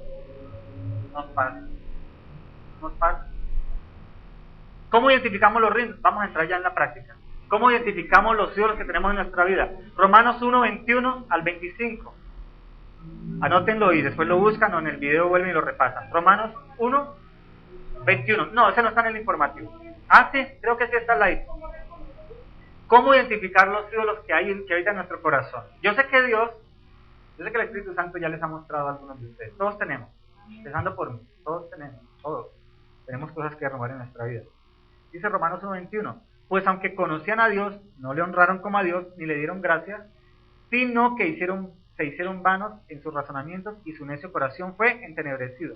¿Cómo identificamos los ritmos? Vamos a entrar ya en la práctica. ¿Cómo identificamos los ídolos que tenemos en nuestra vida? Romanos 1, 21 al 25. Anótenlo y después lo buscan o en el video vuelven y lo repasan. Romanos 1, 21. No, ese no está en el informativo. Sí, creo que sí está al lado. ¿Cómo identificar los ídolos que habitan en nuestro corazón? Yo sé que el Espíritu Santo ya les ha mostrado a algunos de ustedes. Todos tenemos, empezando por mí, todos. Tenemos cosas que derrumbar en nuestra vida. Dice Romanos 1:21, pues aunque conocían a Dios, no le honraron como a Dios, ni le dieron gracias, sino que se hicieron vanos en sus razonamientos y su necio corazón fue entenebrecido.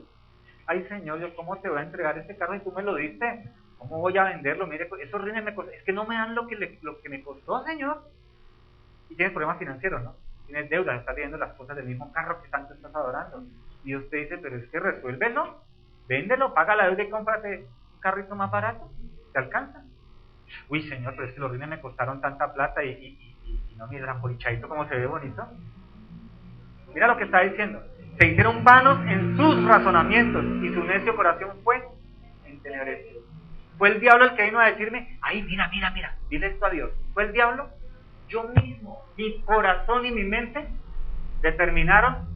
Ay, Señor, ¿yo cómo te voy a entregar este carro y tú me lo diste? ¿Cómo voy a venderlo? Mire, esos rines me costó. Es que no me dan lo que me costó, Señor. Y tienes problemas financieros, ¿no? Tienes deudas, estás viendo las cosas del mismo carro que tanto estás adorando. Y Dios te dice, pero es que resuélvelo, véndelo, paga la deuda y cómprate un carrito más barato. ¿Te alcanza? Uy, Señor, pero es que los rines me costaron tanta plata y no, mira, el apolichadito como se ve bonito. Mira lo que está diciendo. Se hicieron vanos en sus razonamientos y su necio corazón fue entenebrecido. Fue el diablo el que vino a decirme, ay, mira, dile esto a Dios. Fue el diablo. Yo mismo, mi corazón y mi mente determinaron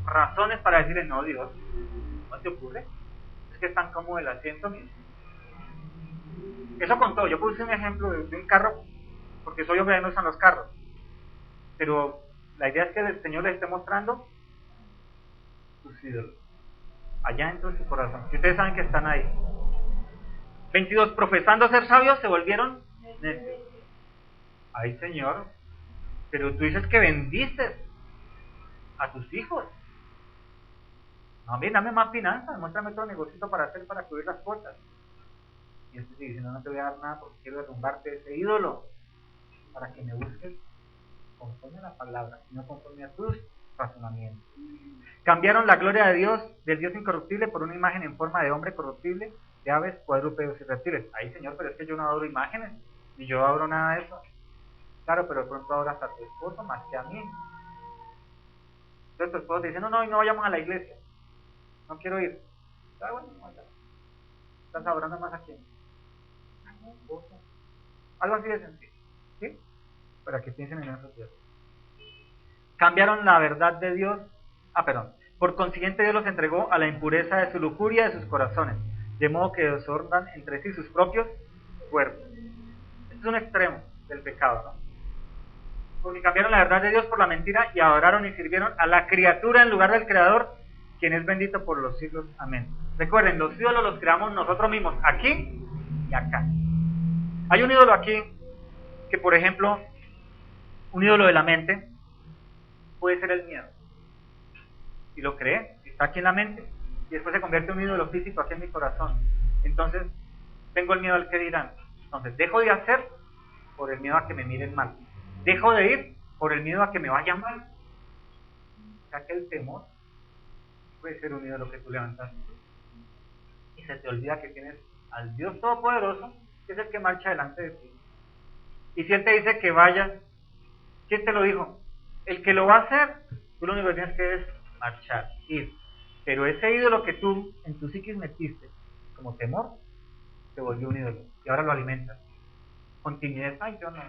razones para decirle, no, Dios, ¿no te ocurre? Es que es tan cómodo el asiento mismo. Eso con todo. Yo puse un ejemplo de un carro, porque soy hombre y no usan los carros. Pero la idea es que el Señor les esté mostrando sus ídolos allá dentro de su corazón, que ustedes saben que están ahí. 22, profesando ser sabios, se volvieron necios. Ay, Señor, pero tú dices que vendiste a tus hijos. No, bien, dame más finanzas, muéstrame otro negocito para hacer para cubrir las cuotas. Y este dice, no te voy a dar nada porque quiero derrumbarte ese ídolo, para que me busques conforme a la palabra, no conforme a tus razonamientos. Cambiaron la gloria de Dios, del Dios incorruptible, por una imagen en forma de hombre corruptible, de aves, cuadrúpedos y reptiles. Ay, Señor, pero es que yo no adoro imágenes, ni yo adoro nada de eso. Claro, pero de pronto adoras a tu esposo más que a mí. Entonces tu esposo te dice, no, no vayamos a la iglesia, no quiero ir. Ah, bueno, vaya. ¿Estás adorando más a quién? A tu esposo. Algo así de sencillo, ¿sí? Para que piensen en esos dioses. Cambiaron la verdad de Dios, por consiguiente Dios los entregó a la impureza de su lujuria de sus corazones, de modo que desordan entre sí sus propios cuerpos. Este es un extremo del pecado, ¿no? Porque cambiaron la verdad de Dios por la mentira y adoraron y sirvieron a la criatura en lugar del Creador, quien es bendito por los siglos. Amén. Recuerden, los ídolos los creamos nosotros mismos, aquí y acá. Hay un ídolo aquí que, por ejemplo, un ídolo de la mente puede ser el miedo. Y lo creé, está aquí en la mente. Y después se convierte en un ídolo físico aquí en mi corazón. Entonces, tengo el miedo al que dirán. Entonces, dejo de hacer por el miedo a que me miren mal. Dejo de ir por el miedo a que me vaya mal. O sea que el temor puede ser un ídolo que tú levantas. Y se te olvida que tienes al Dios Todopoderoso, que es el que marcha delante de ti. Y si Él te dice que vayas, ¿quién te lo dijo? El que lo va a hacer, tú lo único que tienes que es marchar, ir. Pero ese ídolo que tú en tu psiquis metiste como temor, se volvió un ídolo. Y ahora lo alimentas. Con timidez, ay, yo no.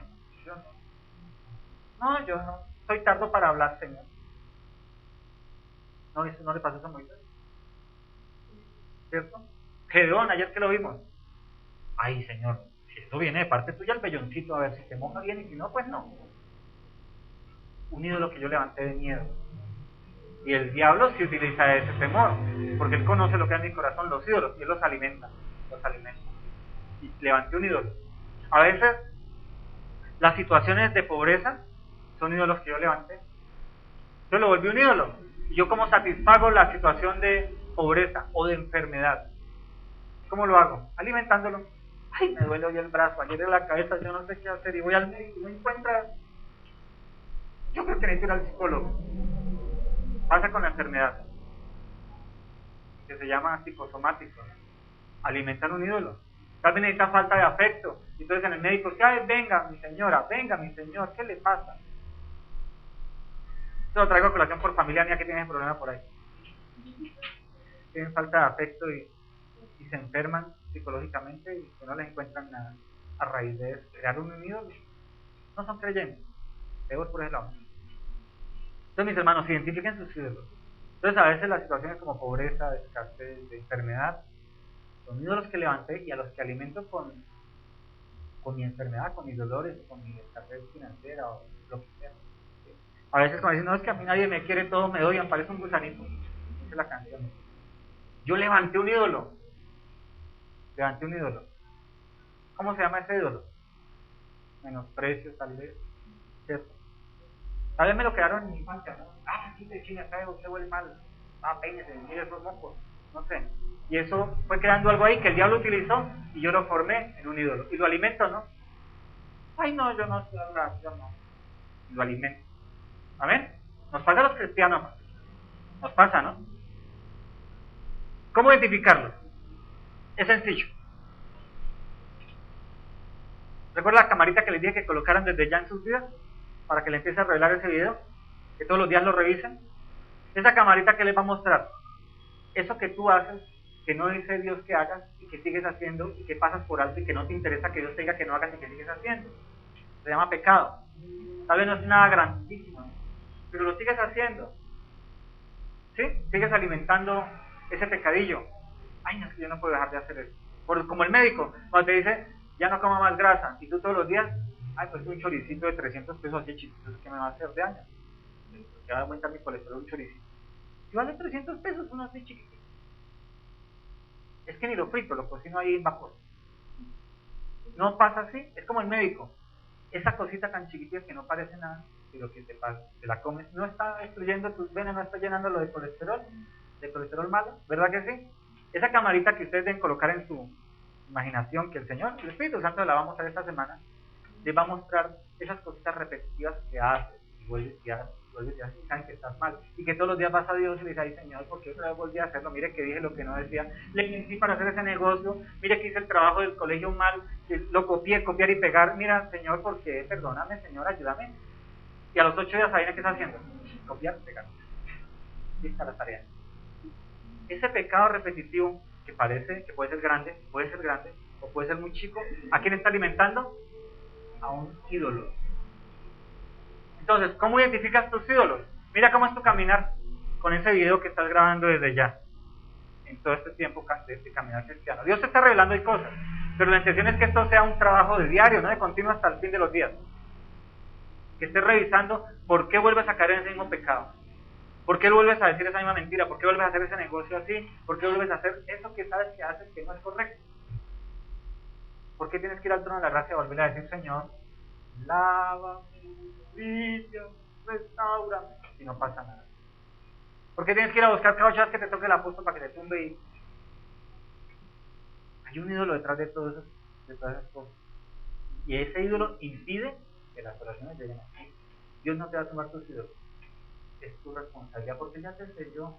No, yo no. Soy tardo para hablar, Señor. No, eso no le pasó a Moisés. ¿Cierto? Gedeón, ayer que lo vimos. Ay, Señor, si esto viene de parte tuya, el velloncito, a ver si se moja bien, y si no, pues no. Un ídolo que yo levanté de miedo. Y el diablo sí utiliza ese temor, porque él conoce lo que hay en mi corazón, los ídolos, y él los alimenta. Y levanté un ídolo. A veces, las situaciones de pobreza son ídolos que yo levanté. Yo lo volví un ídolo. ¿Y yo cómo satisfago la situación de pobreza o de enfermedad? ¿Cómo lo hago? Alimentándolo. Ay, me duele hoy el brazo, ayer en la cabeza, yo no sé qué hacer, y voy al médico y me encuentra. Yo creo que necesito ir al psicólogo. Pasa con la enfermedad, que se llama psicosomático. Alimentan un ídolo. Tal vez necesita falta de afecto. Entonces en el médico, ay, venga mi señora, venga mi señor, ¿qué le pasa? Esto lo traigo a colación por familia mía que tiene ese problema por ahí. Tienen falta de afecto y se enferman psicológicamente y que no les encuentran nada a raíz de eso. Crear un ídolo. No son creyentes. Peor por ese lado. Entonces, mis hermanos, identifiquen sus ídolos. Entonces, a veces las situaciones como pobreza, de escasez, de enfermedad, son ídolos que levanté y a los que alimento con mi enfermedad, con mis dolores, con mi escasez financiera o lo que sea. A veces cuando dicen, no, es que a mí nadie me quiere, todo me odian, parece un gusanito. Dice la canción. Yo levanté un ídolo. ¿Cómo se llama ese ídolo? Menosprecio, tal vez, ¿cierto? Tal vez me lo quedaron en mi infancia, ¿no? Quite China, usted huele mal. Peínese, mire esos mocos. No sé. Y eso fue creando algo ahí que el diablo utilizó y yo lo formé en un ídolo. Y lo alimento, ¿no? No, yo no. Y lo alimento. ¿Amén? Nos pasa a los cristianos. Nos pasa, ¿no? ¿Cómo identificarlo? Es sencillo. ¿Recuerda la camarita que les dije que colocaran desde ya en sus vidas? Para que le empiece a revelar ese video. Que todos los días lo revisen. Esa camarita que les va a mostrar. Eso que tú haces, que no dice Dios que hagas, y que sigues haciendo, y que pasas por alto, y que no te interesa que Dios te diga que no hagas, y que sigues haciendo. Se llama pecado. Tal vez no es nada grandísimo, pero lo sigues haciendo. ¿Sí? Sigues alimentando ese pecadillo. No, es que yo no puedo dejar de hacer eso. Como el médico, cuando te dice, ya no coma más grasa, y tú todos los días, pues un choricito de 300 pesos así chiquitos, ¿qué me va a hacer de daño? Que va a aumentar mi colesterol un choricito. Si vale 300 pesos, uno así chiquitito. Es que ni lo frito, lo cocino ahí en vapor. No pasa así, es como el médico. Esa cosita tan chiquitita que no parece nada, pero que te la comes, no está destruyendo tus venas, no está llenándolo de colesterol malo, ¿verdad que sí? Esa camarita que ustedes deben colocar en su imaginación, que el Señor, el Espíritu Santo la va a mostrar esta semana, les va a mostrar esas cositas repetitivas que haces, y vuelves y haces, y saben que estás mal, y que todos los días vas a Dios y le dices, Señor, ¿por qué otra vez volví a hacerlo? Mire que dije lo que no decía, le mentí para hacer ese negocio, mire que hice el trabajo del colegio mal, lo copié, copiar y pegar, mira, Señor, ¿por qué? Perdóname, Señor, ayúdame. Y a los 8 días, ¿saben qué está haciendo? Copiar, pegar. Lista la tarea. Ese pecado repetitivo que parece que puede ser grande, o puede ser muy chico, ¿a quién está alimentando? A un ídolo. Entonces, ¿cómo identificas tus ídolos? Mira cómo es tu caminar con ese video que estás grabando desde ya, en todo este tiempo de este caminar cristiano. Dios te está revelando ahí cosas, pero la intención es que esto sea un trabajo de diario, no de continuo hasta el fin de los días. Que estés revisando por qué vuelves a caer en ese mismo pecado. ¿Por qué vuelves a decir esa misma mentira? ¿Por qué vuelves a hacer ese negocio así? ¿Por qué vuelves a hacer eso que sabes que haces que no es correcto? ¿Por qué tienes que ir al trono de la gracia y volver a decir, Señor, lava, limpia, restaura, y no pasa nada? ¿Por qué tienes que ir a buscar cada 8 horas que te toque el apóstol para que te tumbe? Y hay un ídolo detrás de todas esas cosas. Y ese ídolo impide que las oraciones lleguen a ti. Dios no te va a tomar tus ídolos. Es tu responsabilidad, porque ya te selló.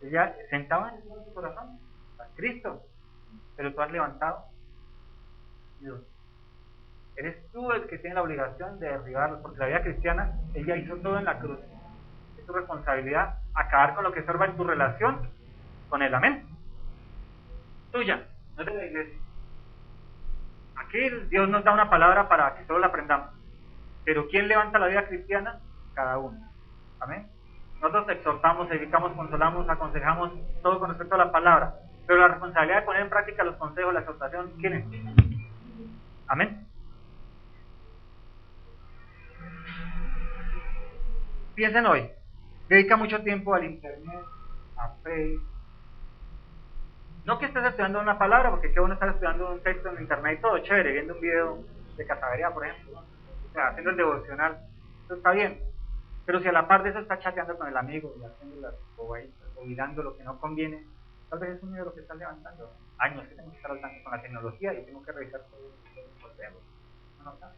Ella sentaba en tu corazón a Cristo, pero tú has levantado Dios. Eres tú el que tiene la obligación de derribarlo, porque la vida cristiana, ella hizo todo en la cruz. Es tu responsabilidad acabar con lo que estorba en tu relación con él. Amén. Tuya, no es de la iglesia. Aquí Dios nos da una palabra para que todos la aprendamos. Pero ¿quién levanta la vida cristiana? Cada uno. Amén. Nosotros exhortamos, edificamos, consolamos, aconsejamos, todo con respecto a la palabra. Pero la responsabilidad de poner en práctica los consejos, la exhortación, ¿quién es? Amén. Piensen hoy, dedica mucho tiempo al internet, a Facebook. No que estés estudiando una palabra, porque qué bueno estar estudiando un texto en internet y todo, chévere, viendo un video de cazavería, por ejemplo, o sea, haciendo el devocional, eso está bien. Pero si a la par de eso está chateando con el amigo y haciendo las bobaditas o mirando lo que no conviene, tal vez es un ídolo que está levantando. No es que tengo que estar al tanto con la tecnología y tengo que revisar todo los temas. No está.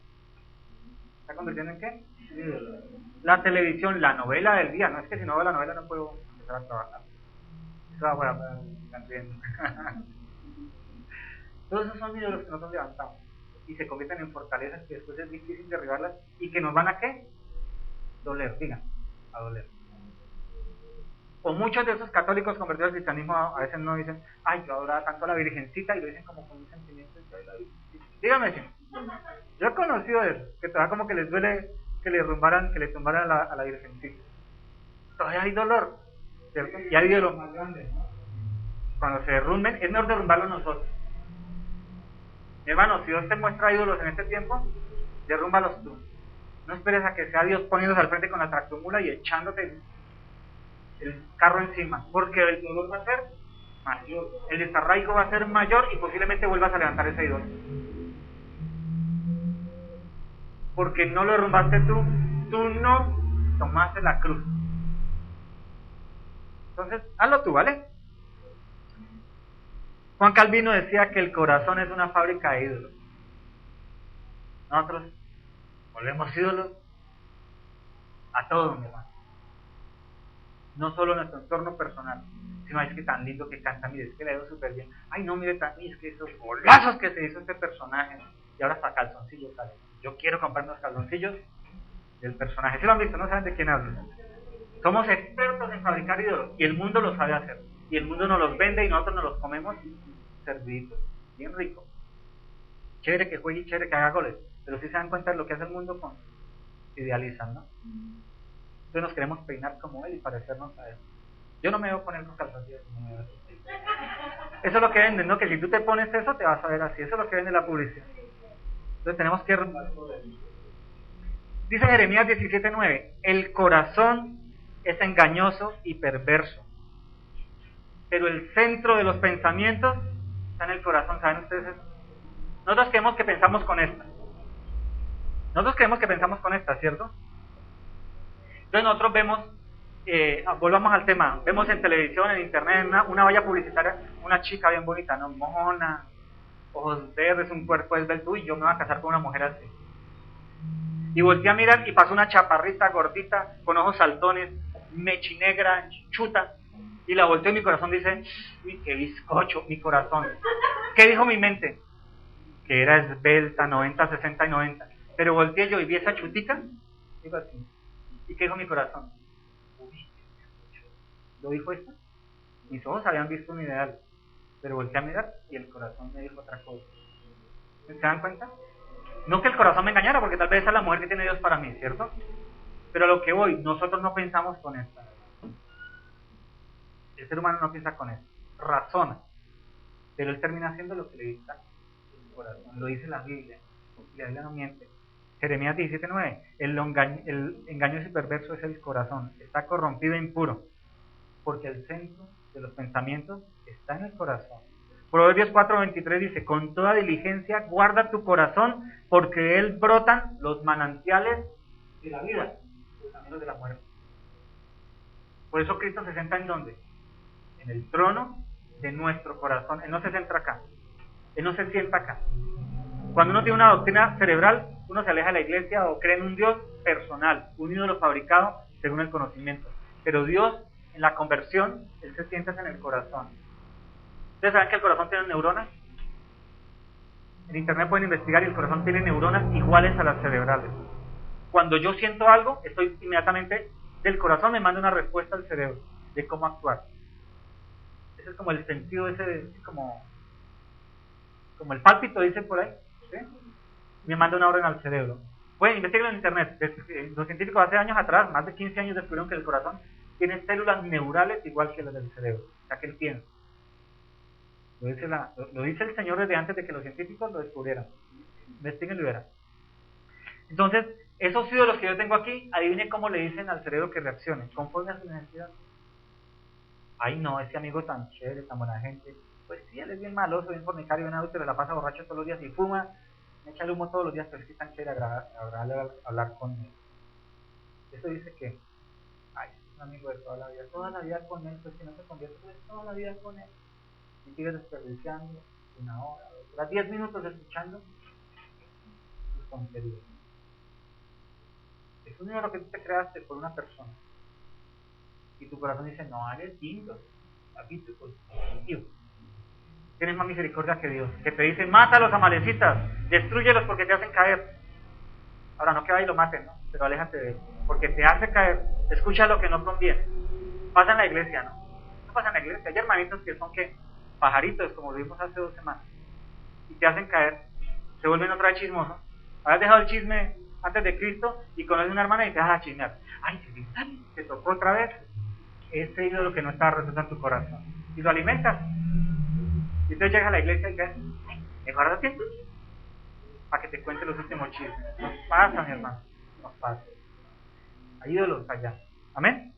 ¿Está convirtiendo en qué? Ídolo. La televisión, la novela del día. No es que si no veo la novela no puedo empezar a trabajar. Todos esos son ídolos que nosotros levantamos y se convierten en fortalezas que después es difícil derribarlas y que nos van a ¿qué? Doler, digan, a doler. O muchos de esos católicos convertidos al cristianismo a veces no dicen, yo adoraba tanto a la Virgencita, y lo dicen como con un sentimiento de la Virgencita. Dígame si yo he conocido eso, que todavía como que les duele que le tumbaran a la Virgencita. Todavía hay dolor, ¿cierto? Y hay ídolos más grandes, ¿no? Cuando se derrumben, es mejor derrumbarlos nosotros. Mi hermano, si Dios te muestra ídolos en este tiempo, derrúmbalos tú. No esperes a que sea Dios poniéndose al frente con la tractomula y echándote el carro encima, porque el dolor va a ser mayor, el desarraigo va a ser mayor y posiblemente vuelvas a levantar ese ídolo. Porque no lo derrumbaste tú no tomaste la cruz. Entonces, hazlo tú, ¿vale? Juan Calvino decía que el corazón es una fábrica de ídolos. Nosotros volvemos ídolos a todos, mi hermano. No solo en nuestro entorno personal, sino es que tan lindo que canta, mire, es que le veo súper bien. Ay, no, mire, es que esos golazos que se hizo este personaje. Y ahora hasta calzoncillos salen. Yo quiero comprar unos calzoncillos del personaje. ¿Sí lo han visto? ¿No saben de quién hablo? Somos expertos en fabricar ídolos y el mundo lo sabe hacer. Y el mundo nos los vende y nosotros nos los comemos serviditos. Bien rico. Chévere que juegue y chévere que haga goles. Pero si se dan cuenta de lo que hace el mundo con idealizan, ¿no? Entonces nos queremos peinar como él y parecernos a él. Yo no me veo poner con calzoncillos. No me veo así. Eso es lo que venden, ¿no? Que si tú te pones eso te vas a ver así. Eso es lo que vende la publicidad. Entonces tenemos que... Dice Jeremías 17:9, el corazón es engañoso y perverso, pero el centro de los pensamientos está en el corazón. ¿Saben ustedes eso? Nosotros creemos que pensamos con esta. ¿Cierto? Entonces nosotros vemos, volvamos al tema, vemos en televisión, en internet, en una valla publicitaria, una chica bien bonita, ¿no? Mojona, ojos verdes, un cuerpo esbelto, y yo me voy a casar con una mujer así. Y volteé a mirar y pasó una chaparrita gordita, con ojos saltones, mechinegra, chuta, y la volteo y mi corazón dice, uy, qué bizcocho, mi corazón. ¿Qué dijo mi mente? Que era esbelta, 90, 60 y 90. Pero volteé yo y vi esa chutica, digo así. ¿Y qué dijo mi corazón? Uy, qué bizcocho. ¿Lo dijo esto? Mis ojos habían visto un ideal, pero volteé a mirar y el corazón me dijo otra cosa. ¿Se dan cuenta? No que el corazón me engañara, porque tal vez esa es la mujer que tiene Dios para mí, ¿cierto? Pero a lo que voy, nosotros no pensamos con esta. El ser humano no piensa con esto. Razona. Pero él termina haciendo lo que le dicta el corazón. Lo dice la Biblia. La Biblia no miente. Jeremías 17:9. El engañoso y perverso es el corazón. Está corrompido e impuro. Porque el centro de los pensamientos está en el corazón. Proverbios 4:23 dice, con toda diligencia guarda tu corazón, porque de él brotan los manantiales de la vida, los caminos de la muerte. Por eso Cristo se sienta ¿en dónde? En el trono de nuestro corazón. Él no se centra acá, él no se sienta acá. Cuando uno tiene una doctrina cerebral, uno se aleja de la iglesia o cree en un Dios personal, un ídolo fabricado según el conocimiento. Pero Dios, en la conversión, él se sienta en el corazón. ¿Ustedes saben que el corazón tiene neuronas? En internet pueden investigar y el corazón tiene neuronas iguales a las cerebrales. Cuando yo siento algo, estoy inmediatamente del corazón me manda una respuesta al cerebro de cómo actuar. Ese es como el sentido ese, como el pálpito, dicen por ahí, ¿sí? Me manda una orden al cerebro. Pueden investigarlo en internet. Los científicos hace años atrás, más de 15 años, descubrieron que el corazón tiene células neurales igual que las del cerebro, o sea que él piensa. Lo dice el Señor desde antes de que los científicos lo descubrieran. Investíguenlo y verán. Entonces, esos ídolos que yo tengo aquí, adivine cómo le dicen al cerebro que reaccione, conforme a su necesidad. Ay no, ese amigo tan chévere, tan buena gente. Pues sí, él es bien maloso, bien fornicario, bien adulto, la pasa borracho todos los días y fuma, me echa el humo todos los días, pero es que es tan chévere agradable hablar con él. Eso dice que, ay, es un amigo de toda la vida con él, pues que no se convierte, pues toda la vida con él. Y sigues desperdiciando 1 hora, 2 horas, 10 minutos escuchando tus tonterías. Es un ídolo que tú te creaste por una persona. Y tu corazón dice, no, eres lindo, papito, positivo. Tienes más misericordia que Dios, que te dice, mata a los amalecitas, destrúyelos porque te hacen caer. Ahora, no que vaya y lo maten, ¿no? Pero aléjate de él, porque te hace caer. Escucha lo que no conviene. Pasa en la iglesia, ¿no? No pasa en la iglesia. Hay hermanitos que son, ¿qué? Pajaritos, como lo vimos hace 2 semanas. Y te hacen caer. Se vuelven otra vez chismosos. Habías dejado el chisme antes de Cristo y conoces una hermana y te vas a chismear. Ay, te tocó otra vez. Ese ídolo que no está resuelto en tu corazón. Y lo alimentas. Y entonces llegas a la iglesia y dices, ¿me guardas tiempo? Para que te cuente los últimos chismes. Nos pasa, mi hermano. Nos pasa. Hay ídolos allá. Amén.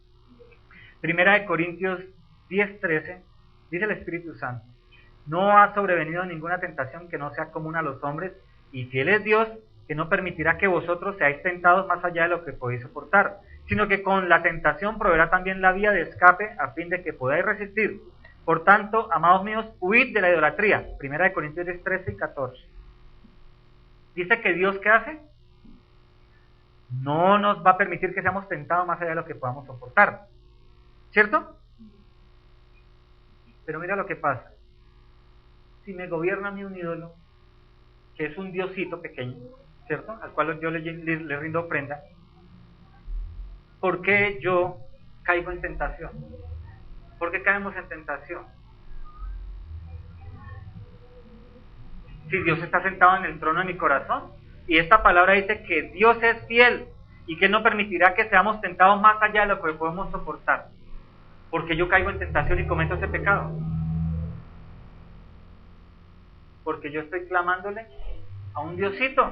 Primera de Corintios 10:13. Dice el Espíritu Santo, no ha sobrevenido ninguna tentación que no sea común a los hombres, y fiel es Dios, que no permitirá que vosotros seáis tentados más allá de lo que podéis soportar, sino que con la tentación proveerá también la vía de escape a fin de que podáis resistir. Por tanto, amados míos, huid de la idolatría. 1 Corintios 10, 13 y 14. Dice que Dios, ¿qué hace? No nos va a permitir que seamos tentados más allá de lo que podamos soportar. ¿Cierto? Pero mira lo que pasa. Si me gobierna a mí un ídolo, que es un diosito pequeño, ¿cierto? Al cual yo le rindo ofrenda, ¿por qué yo caigo en tentación? ¿Por qué caemos en tentación? Si Dios está sentado en el trono de mi corazón, y esta palabra dice que Dios es fiel y que no permitirá que seamos tentados más allá de lo que podemos soportar, porque yo caigo en tentación y cometo ese pecado, porque yo estoy clamándole a un diosito.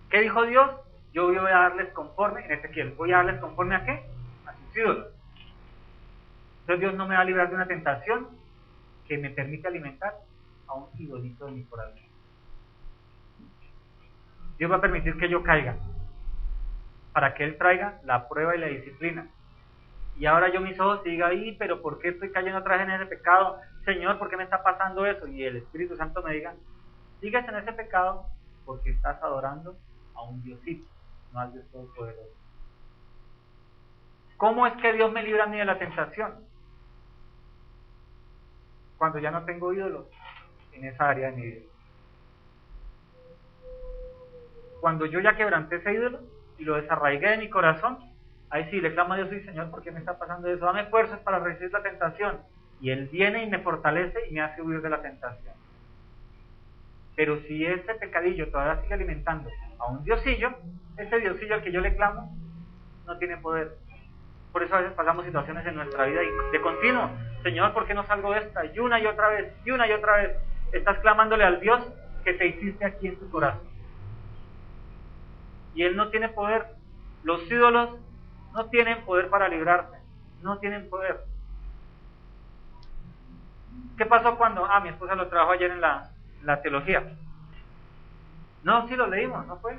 ¿Qué dijo Dios? Yo voy a darles conforme, en Ezequiel, voy a darles conforme ¿a qué? A sus ídolos. Entonces Dios no me va a librar de una tentación que me permite alimentar a un idolito de mi corazón. Dios va a permitir que yo caiga para que Él traiga la prueba y la disciplina. Y ahora yo mis ojos diga, pero ¿por qué estoy cayendo otra vez en ese pecado? Señor, ¿por qué me está pasando eso? Y el Espíritu Santo me diga, sigues en ese pecado porque estás adorando a un diosito, no al Dios Todopoderoso. ¿Cómo es que Dios me libra a mí de la tentación? Cuando ya no tengo ídolos en esa área de mi vida. Cuando yo ya quebranté ese ídolo y lo desarraigué de mi corazón, ahí sí le clamo a Dios, sí, Señor, ¿por qué me está pasando eso? Dame fuerzas para resistir la tentación. Y Él viene y me fortalece y me hace huir de la tentación. Pero si ese pecadillo todavía sigue alimentando a un diosillo, ese diosillo al que yo le clamo no tiene poder. Por eso a veces pasamos situaciones en nuestra vida y de continuo, Señor, ¿por qué no salgo de esta? Y una y otra vez, y una y otra vez, estás clamándole al Dios que te hiciste aquí en tu corazón. Y Él no tiene poder. Los ídolos no tienen poder para librarse, no tienen poder. ¿Qué pasó cuando? Mi esposa lo trajo ayer en la teología. No, sí lo leímos, ¿no fue?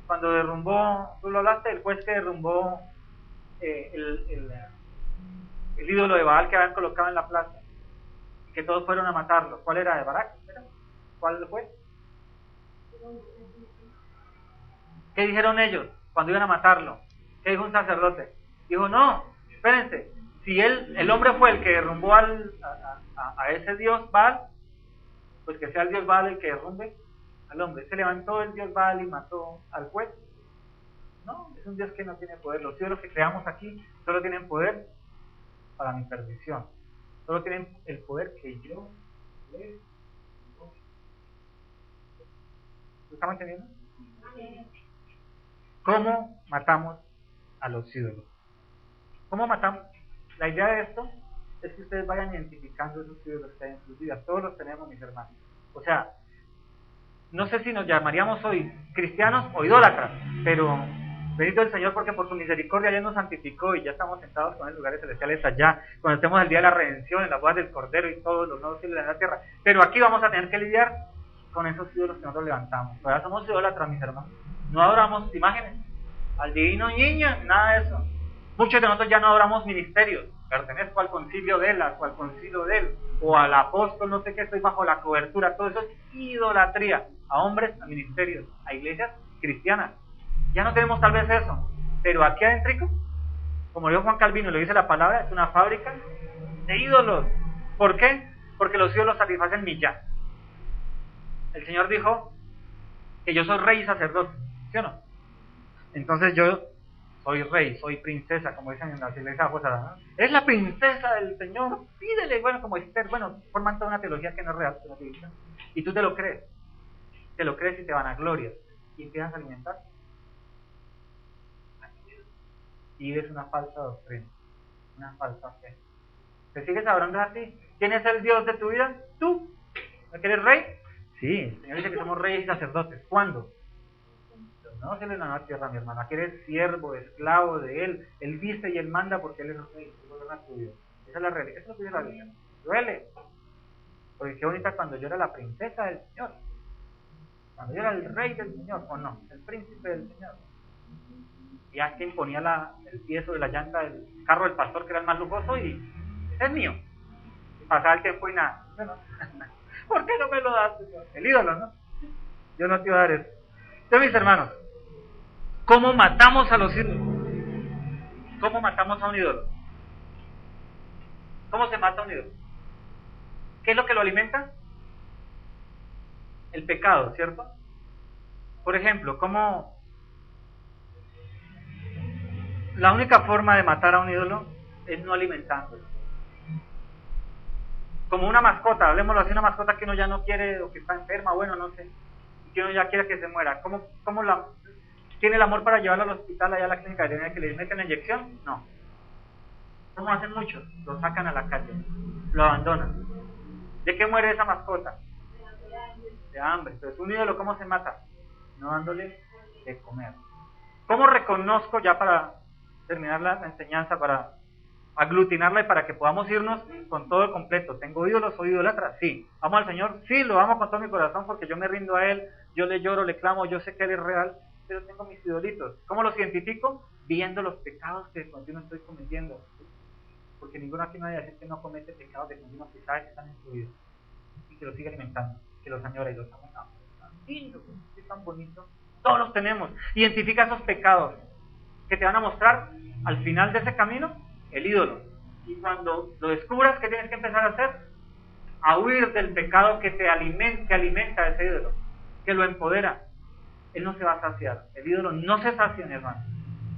Cuando derrumbó, tú lo hablaste, el juez que derrumbó el ídolo de Baal que habían colocado en la plaza, que todos fueron a matarlo. ¿Cuál era? ¿De Barak? ¿Cuál fue? ¿Qué dijeron ellos cuando iban a matarlo? ¿Qué dijo un sacerdote? Dijo, no, espérense, si el hombre fue el que derrumbó a ese dios Baal, pues que sea el dios Baal el que derrumbe al hombre. Se levantó el dios Baal y mató al juez. No, es un Dios que no tiene poder. Los ídolos que creamos aquí solo tienen poder para mi perdición. Solo tienen el poder que yo les doy. ¿Lo estamos entendiendo? ¿Cómo matamos a los ídolos? ¿Cómo matamos? La idea de esto es que ustedes vayan identificando esos ídolos que hay en sus vidas. Todos los tenemos, mis hermanos. O sea, no sé si nos llamaríamos hoy cristianos o idólatras, pero bendito el Señor porque por su misericordia ya nos santificó y ya estamos sentados con los lugares celestiales allá, cuando estemos el día de la redención, en la boda del Cordero y todos los nuevos cielos de la tierra. Pero aquí vamos a tener que lidiar con esos ídolos que nosotros levantamos. Todavía somos idólatras, mis hermanos. No adoramos imágenes, al divino niño, nada de eso. Muchos de nosotros ya no adoramos ministerios. Pertenezco al concilio de él, o al concilio de él, o al apóstol, no sé qué, estoy bajo la cobertura. Todo eso es idolatría. A hombres, a ministerios, a iglesias cristianas. Ya no tenemos tal vez eso, pero aquí adentro, como dijo Juan Calvino, lo dice la palabra, es una fábrica de ídolos. ¿Por qué? Porque los ídolos satisfacen mi ya. El Señor dijo que yo soy rey y sacerdote, ¿sí o no? Entonces yo soy rey, soy princesa, como dicen en la iglesia josada, ¿no? Es la princesa del Señor, pídele, bueno, como Esther, bueno, forman toda una teología que no es real, y tú te lo crees y te van a gloria, y empiezas a alimentar. Y es una falsa doctrina, una falsa fe. ¿Te sigues adorando a ti? ¿Quién es el Dios de tu vida? ¿Tú? ¿No eres rey? Sí, el Señor dice que somos reyes y sacerdotes. ¿Cuándo? No se le da la tierra, mi hermano. Aquí eres siervo, esclavo de Él. Él dice y Él manda porque Él es el rey. Él tuyo. Esa es la realidad. Eso es lo que dice la Biblia. Duele. Porque qué bonita cuando yo era la princesa del Señor. Cuando yo era el rey del Señor, o no, el príncipe del Señor. ya que imponía el pie sobre la llanta del carro del pastor, que era el más lujoso, y es mío. Y pasaba el tiempo y nada. Bueno, ¿por qué no me lo das, Señor? El ídolo, ¿no? Yo no te iba a dar eso. Entonces, mis hermanos, ¿cómo matamos a los ídolos? ¿Cómo matamos a un ídolo? ¿Cómo se mata a un ídolo? ¿Qué es lo que lo alimenta? El pecado, ¿cierto? Por ejemplo, ¿cómo? La única forma de matar a un ídolo es no alimentándolo. Como una mascota, hablemoslo así, una mascota que uno ya no quiere, o que está enferma, bueno, no sé, y que uno ya quiere que se muera. ¿Cómo tiene el amor para llevarlo al hospital, allá a la clínica veterinaria, que le meten la inyección? No. ¿Cómo hacen muchos? Lo sacan a la calle, lo abandonan. ¿De qué muere esa mascota? De hambre. Entonces, un ídolo, ¿cómo se mata? No dándole de comer. ¿Cómo reconozco, ya para terminar la enseñanza, para aglutinarla y para que podamos irnos con todo el completo? ¿Tengo ídolos? ¿Soy idólatra? Sí. ¿Amo al Señor? Sí, lo amo con todo mi corazón porque yo me rindo a Él, yo le lloro, le clamo, yo sé que Él es real, pero tengo mis idolitos. ¿Cómo los identifico? Viendo los pecados que de continuo estoy cometiendo. Porque ninguno aquí no hay decir que no comete pecados de continuo, que sabe que están en su vida y que los sigue alimentando, que los añora y los ama. Tan lindo, es tan bonito. Todos los tenemos. Identifica esos pecados que te van a mostrar al final de ese camino el ídolo. Y cuando lo descubras, ¿qué tienes que empezar a hacer? A huir del pecado que te alimenta a ese ídolo, que lo empodera. Él no se va a saciar. El ídolo no se sacia, mi hermano.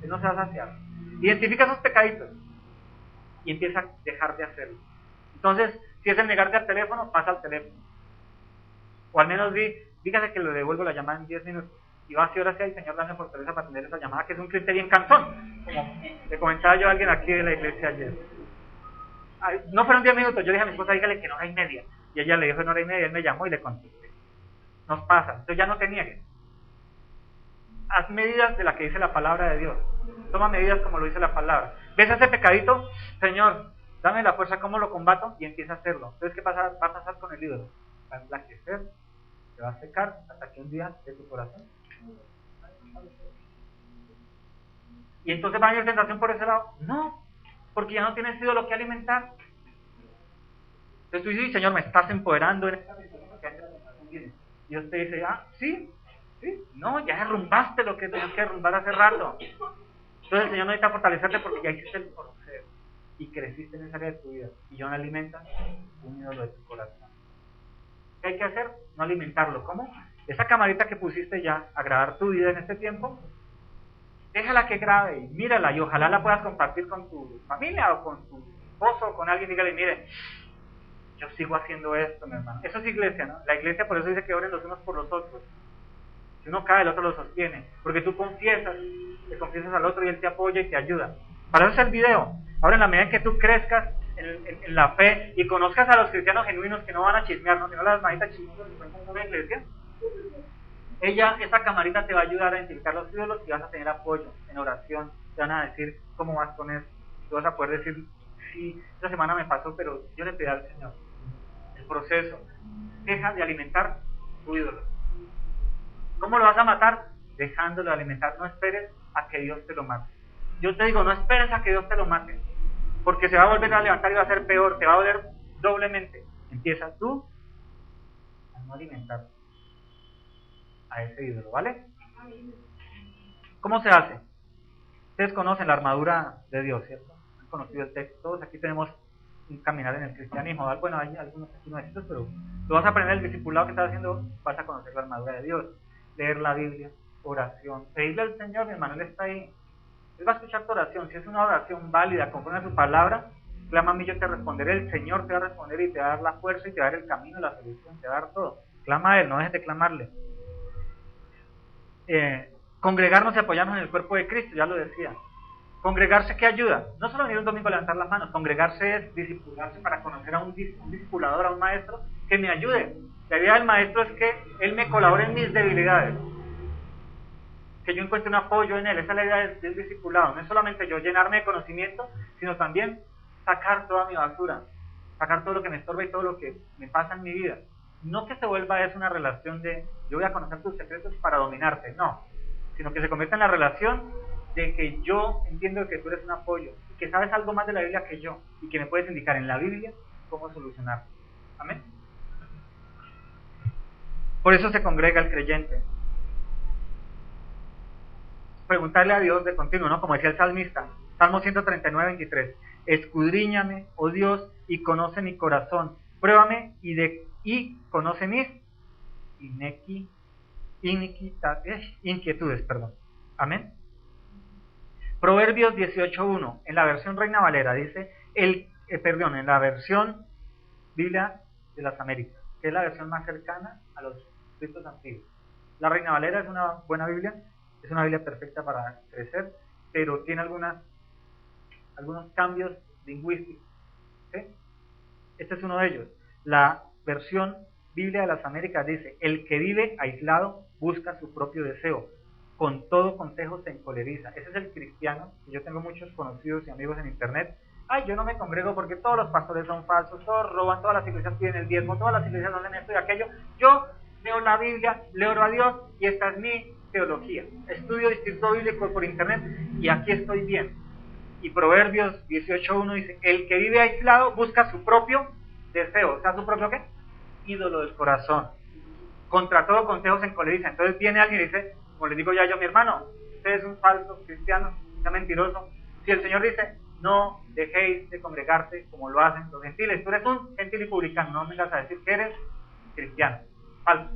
Él no se va a saciar. Identifica esos pecaditos y empieza a dejar de hacerlo. Entonces, si es el negarte al teléfono, pasa al teléfono. O al menos dígase que le devuelvo la llamada en 10 minutos. Y va así, ahora sí, Señor, dame fortaleza para atender esa llamada, que es un cliente bien cansón. Como le comentaba yo a alguien aquí de la iglesia ayer. No fueron 10 minutos, yo le dije a mi esposa, dígale que en 1h30. Y ella le dijo en 1h30, él me llamó y le contesté. Nos pasa, entonces ya no te niegues. Haz medidas de la que dice la palabra de Dios. Toma medidas como lo dice la palabra. ¿Ves ese pecadito? Señor, dame la fuerza, ¿cómo lo combato? Y empieza a hacerlo. Entonces, ¿qué va a pasar con el ídolo? Va a enflaquecer, se va a secar, hasta que un día de tu corazón. ¿Y entonces va a haber tentación por ese lado? No, porque ya no tienes ídolo que alimentar. Entonces tú dices, Señor, me estás empoderando en esta situación, porque la tentación viene. Y Dios te dice, sí, no, ya derrumbaste lo que tenías que derrumbar hace rato. Entonces el Señor necesita fortalecerte porque ya hiciste el conocer y creciste en esa área de tu vida y ya no alimentas un ídolo de tu corazón. ¿Qué hay que hacer? No alimentarlo. ¿Cómo? Esa camarita que pusiste ya a grabar tu vida en este tiempo, déjala que grabe y mírala, y ojalá la puedas compartir con tu familia o con tu esposo o con alguien. Dígale, mire, yo sigo haciendo esto, mi hermano. Eso es iglesia, ¿no? La iglesia por eso dice que oren los unos por los otros. Si uno cae, el otro lo sostiene, porque tú le confiesas al otro y él te apoya y te ayuda. Para eso es el video. Ahora, en la medida en que tú crezcas en la fe y conozcas a los cristianos genuinos que no van a chismear, ¿no? Sino las manitas chismosas que cuentan con la iglesia, esa camarita te va a ayudar a identificar los ídolos y vas a tener apoyo en oración. Te van a decir cómo vas con eso. Tú vas a poder decir, sí, esta semana me pasó, pero yo le pedí al Señor. El proceso. Deja de alimentar tu ídolo. ¿Cómo lo vas a matar? Dejándolo de alimentar. No esperes a que Dios te lo mate. Yo te digo, no esperes a que Dios te lo mate, porque se va a volver a levantar y va a ser peor, te va a doler doblemente. Empieza tú a no alimentar a ese ídolo, ¿vale? ¿Cómo se hace? Ustedes conocen la armadura de Dios, ¿cierto? Han conocido el texto. Todos aquí tenemos un caminar en el cristianismo. Bueno, hay algunos aquí nuevecitos, pero tú vas a aprender el discipulado que estás haciendo, vas a conocer la armadura de Dios, leer la Biblia, oración, pedirle al Señor, mi hermano, Él está ahí. Él va a escuchar tu oración. Si es una oración válida, conforme a su palabra, clama a mí, yo te responderé. El Señor te va a responder y te va a dar la fuerza y te va a dar el camino, la solución, te va a dar todo. Clama a Él, no dejes de clamarle. Congregarnos y apoyarnos en el cuerpo de Cristo, ya lo decía. Congregarse, ¿qué ayuda? No solo venir un domingo a levantar las manos. Congregarse es discipularse para conocer a un discipulador, a un maestro que me ayude. La idea del maestro es que Él me colabore en mis debilidades, que yo encuentre un apoyo en Él. Esa es la idea del discipulado. No es solamente yo llenarme de conocimiento, sino también sacar toda mi basura, sacar todo lo que me estorba y todo lo que me pasa en mi vida. No que se vuelva eso una relación de yo voy a conocer tus secretos para dominarte, no, sino que se convierta en la relación de que yo entiendo que tú eres un apoyo, que sabes algo más de la Biblia que yo, y que me puedes indicar en la Biblia cómo solucionarlo. Amén. Por eso se congrega el creyente. Preguntarle a Dios de continuo, ¿no? Como decía el salmista, Salmo 139, 23. Escudriñame, oh Dios, y conoce mi corazón. Pruébame y conoce mis inquietudes. Amén. Proverbios 18.1, en la versión Reina Valera, dice, en la versión Biblia de las Américas, que es la versión más cercana a los escritos antiguos. La Reina Valera es una buena Biblia, es una Biblia perfecta para crecer, pero tiene algunos cambios lingüísticos. ¿Sí? Este es uno de ellos. La versión Biblia de las Américas dice, el que vive aislado busca su propio deseo, con todo consejo se encoleriza. Ese es el cristiano, y yo tengo muchos conocidos y amigos en internet. Ay, yo no me congrego porque todos los pastores son falsos, todos roban, todas las iglesias piden el diezmo, todas las iglesias hacen esto y aquello. Yo leo la Biblia, le oro a Dios y esta es mi teología. Estudio Instituto Bíblico por internet y aquí estoy bien. Y Proverbios 18.1 dice, el que vive aislado busca su propio deseo. O sea, ¿su propio qué? Ídolo del corazón. Contra todo consejo se encoleriza. Entonces viene alguien y dice, como les digo ya yo, mi hermano, usted es un falso cristiano, está mentiroso. Si el Señor dice, no dejéis de congregarse como lo hacen los gentiles, tú eres un gentil y publicano, no vengas a decir que eres cristiano. Falso.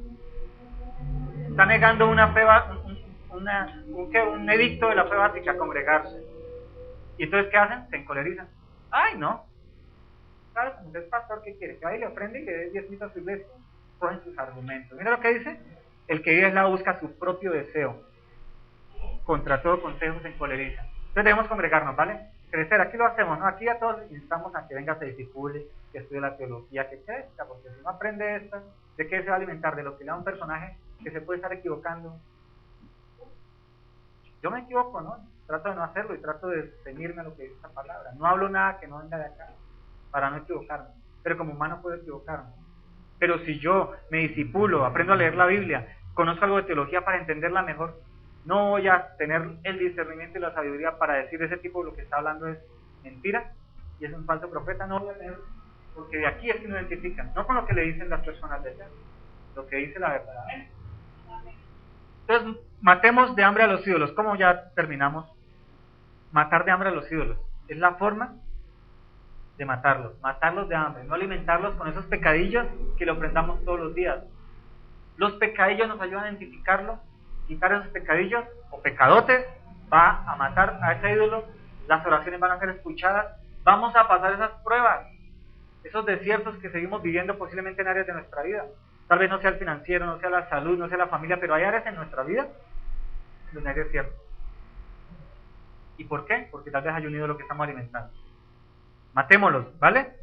Está negando una fe, un edicto de la fe básica, congregarse. ¿Y entonces qué hacen? Se encolerizan. ¡Ay, no! ¿Sabes? Usted es pastor, ¿qué quiere? Que ahí le ofrende y le dé 10 minutos a su iglesia. Cogen sus argumentos. Mira lo que dice. El que vive aislado busca su propio deseo. Contra todo consejo se encoleriza. Entonces debemos congregarnos, ¿vale? Crecer. Aquí lo hacemos, ¿no? Aquí a todos instamos a que venga, se discipule, que estudie la teología, que crezca, porque si no aprende esta, ¿de qué se va a alimentar? De lo que le da un personaje que se puede estar equivocando. Yo me equivoco, ¿no? Trato de no hacerlo y trato de ceñirme a lo que dice esta palabra. No hablo nada que no venga de acá, para no equivocarme. Pero como humano puedo equivocarme. Pero si yo me disipulo, aprendo a leer la Biblia, conozco algo de teología para entenderla mejor, no voy a tener el discernimiento y la sabiduría para decir ese tipo de lo que está hablando es mentira y es un falso profeta, no voy a tener, porque de aquí es que uno identifica, no con lo que le dicen las personas de allá, lo que dice la verdad. Entonces, matemos de hambre a los ídolos. ¿Cómo ya terminamos? Matar de hambre a los ídolos. Es la forma de matarlos de hambre, no alimentarlos con esos pecadillos que le ofrendamos todos los días. Los pecadillos nos ayudan a identificarlo, quitar esos pecadillos o pecadotes, va a matar a ese ídolo, las oraciones van a ser escuchadas, vamos a pasar esas pruebas, esos desiertos que seguimos viviendo posiblemente en áreas de nuestra vida. Tal vez no sea el financiero, no sea la salud, no sea la familia, pero hay áreas en nuestra vida donde hay desierto. ¿Y por qué? Porque tal vez hay un ídolo que estamos alimentando. Matémoslos, ¿vale?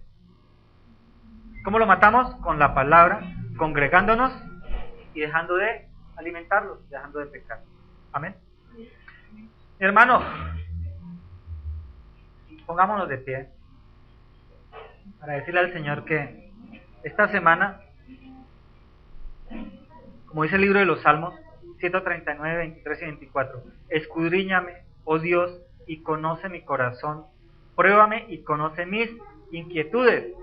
¿Cómo lo matamos? Con la palabra, congregándonos y dejando de alimentarlos, dejando de pecar. Amén. Hermano, pongámonos de pie para decirle al Señor que esta semana, como dice el libro de los Salmos 139, 23 y 24, escudriñame, oh Dios, y conoce mi corazón, pruébame y conoce mis inquietudes,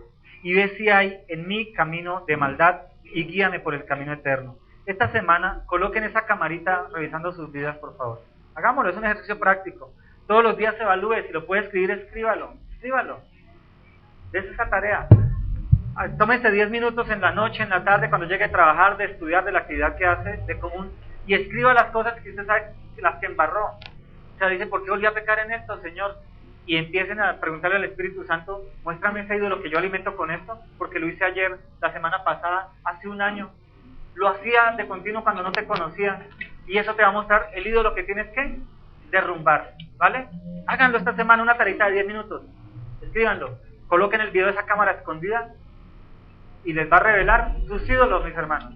y ve si hay en mí camino de maldad, y guíame por el camino eterno. Esta semana, coloquen esa camarita revisando sus vidas, por favor. Hagámoslo, es un ejercicio práctico. Todos los días se evalúe, si lo puede escribir, escríbalo. Des esa tarea. Tómense 10 minutos en la noche, en la tarde, cuando llegue a trabajar, de estudiar de la actividad que hace de común, y escriba las cosas que usted sabe, las que embarró. O sea, dice, ¿por qué volví a pecar en esto, Señor? Y empiecen a preguntarle al Espíritu Santo, muéstrame ese ídolo que yo alimento con esto, porque lo hice ayer, la semana pasada, hace un año. Lo hacía de continuo cuando no te conocía, y eso te va a mostrar el ídolo que tienes que derrumbar, ¿vale? Háganlo esta semana, una tareita de 10 minutos, escríbanlo, coloquen el video de esa cámara escondida, y les va a revelar sus ídolos, mis hermanos.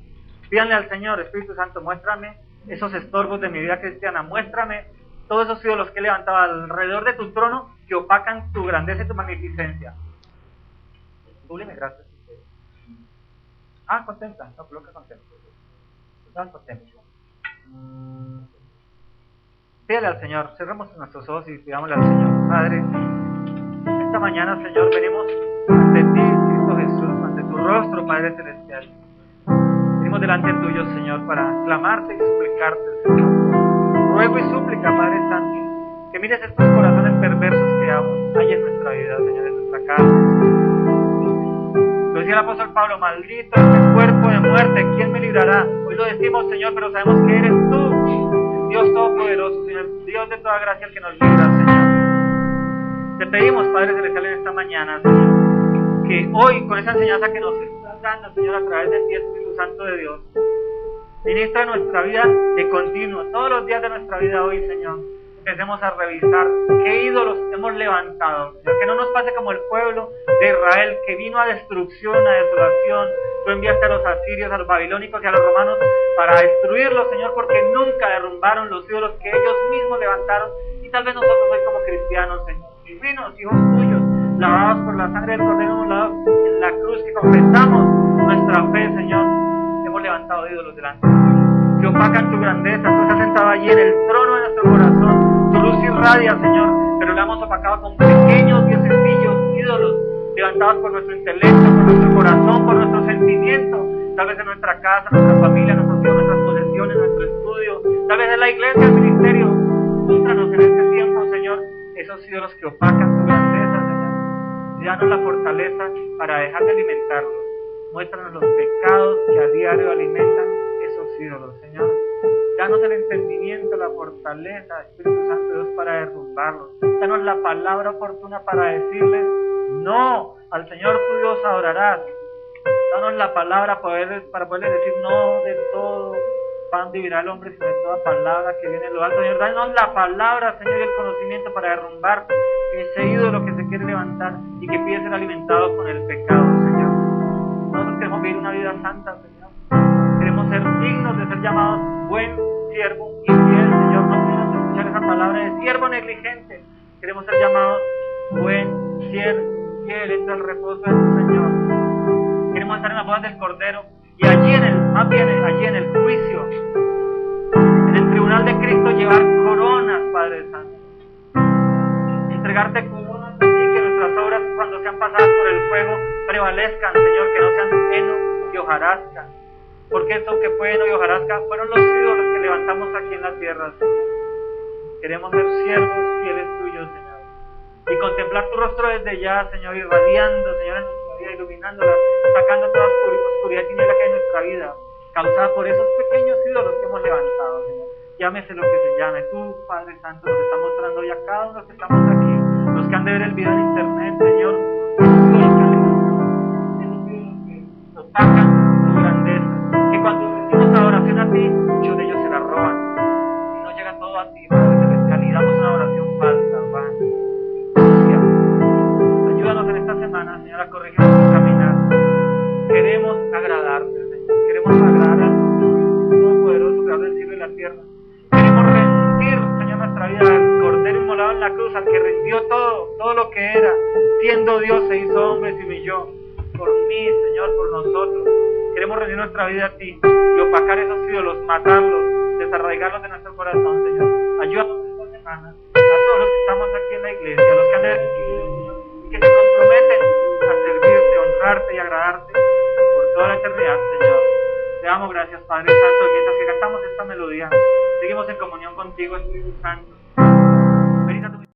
Pídanle al Señor, Espíritu Santo, muéstrame esos estorbos de mi vida cristiana, muéstrame todos esos ídolos que he levantado alrededor de tu trono que opacan tu grandeza y tu magnificencia. Sublime, gracias. Contempla, no, coloca contempla. Estás contempla. Pídale al Señor, cerremos nuestros ojos y pidámosle al Señor. Padre, esta mañana, Señor, venimos ante ti, Cristo Jesús, ante tu rostro, Padre Celestial. Venimos delante tuyo, Señor, para clamarte y suplicarte, Señor. Ruego y súplica, Padre Santo, que mires estos corazones perversos que hay en nuestra vida, Señor, en nuestra casa. Lo decía el apóstol Pablo: maldito este cuerpo de muerte, ¿quién me librará? Hoy lo decimos, Señor, pero sabemos que eres tú, el Dios Todopoderoso, Señor, Dios de toda gracia, el que nos libra, Señor. Te pedimos, Padre Celestial, en esta mañana, Señor, que hoy, con esa enseñanza que nos estás dando, Señor, a través de ti, Espíritu Santo de Dios, ministra nuestra vida de continuo, todos los días de nuestra vida hoy, Señor. Empecemos a revisar qué ídolos hemos levantado, Señor, que no nos pase como el pueblo de Israel, que vino a destrucción, a desolación. Tú enviaste a los asirios, a los babilónicos y a los romanos para destruirlos, Señor, porque nunca derrumbaron los ídolos que ellos mismos levantaron. Y tal vez nosotros hoy como cristianos, Señor, peregrinos, hijos tuyos, lavados por la sangre del Cordero en la cruz, que confesamos nuestra fe, Señor, hemos levantado ídolos delante de ti, que opacan tu grandeza. Tú estás sentado allí en el trono de nuestro corazón, tu luz irradia, Señor, pero la hemos opacado con pequeños diosecillos, ídolos, levantados por nuestro intelecto, por nuestro corazón, por nuestros sentimientos, tal vez en nuestra casa, nuestra familia, nuestros hijos, nuestras posesiones, nuestro estudio, tal vez en la iglesia, el ministerio. Muéstranos en este tiempo, Señor, esos ídolos que opacan tu grandeza, Señor. Danos la fortaleza para dejar de alimentarlos. Muéstranos los pecados que a diario alimentan esos ídolos, Señor. Danos el entendimiento, la fortaleza, Espíritu Santo de Dios, para derrumbarlos. Danos la palabra oportuna para decirles no, al Señor tu Dios adorarás. Danos la palabra para poderles decir no de todo pan vivirá el hombre, sino de toda palabra que viene de lo alto. Señor, danos la palabra, Señor, y el conocimiento para derrumbar ese ídolo que se quiere levantar y que pide ser alimentado con el pecado, Señor. Nosotros queremos vivir una vida santa, Señor. Queremos ser dignos de ser llamados buen siervo y fiel, Señor. No queremos escuchar esa palabra de siervo negligente. Queremos ser llamados buen siervo fiel, entra al reposo de tu Señor. Queremos estar en las bodas del Cordero y allí allí en el juicio, en el tribunal de Cristo, llevar coronas, Padre Santo. Entregarte coronas a ti, que nuestras obras, cuando sean pasadas por el fuego, prevalezcan, Señor, que no sean heno y hojarasca. Porque eso que fue heno y hojarasca fueron los ídolos que levantamos aquí en la tierra, Señor. Queremos ser siervos fieles tuyos, Señor, y contemplar tu rostro desde ya, Señor, irradiando, Señor, en nuestra vida, iluminándola, sacando toda oscuridad y tiniebla que hay en nuestra vida, causada por esos pequeños ídolos que hemos levantado, Señor. Llámese lo que se llame. Tú, Padre Santo, nos está mostrando hoy a cada uno que estamos aquí, los que han de ver el video en internet, Señor, esos ídolos que opacan tu grandeza, que cuando decimos adoración a ti, muchos de ellos se la roban, y no llega todo a ti, Padre Celestial, y damos una oración falsa, Padre. Ayúdanos en esta semana, Señor, a corregir nuestro caminar. Queremos agradarte, Señor. Queremos agradar al Todopoderoso, Creador del cielo y la tierra. Queremos rendir, Señor, nuestra vida al Cordero inmolado en la cruz, al que rindió todo lo que era. Siendo Dios, se hizo hombre, se humilló por mí, Señor, por nosotros. Queremos rendir nuestra vida a ti y opacar esos ídolos, matarlos, desarraigarlos de nuestro corazón, Señor. Ayúdanos esta semana a todos los que estamos aquí en la iglesia, a los que han de que se comprometen a servirte, honrarte y agradarte por toda la eternidad, Señor. Te damos gracias, Padre Santo, y mientras que cantamos esta melodía, seguimos en comunión contigo, Espíritu Santo.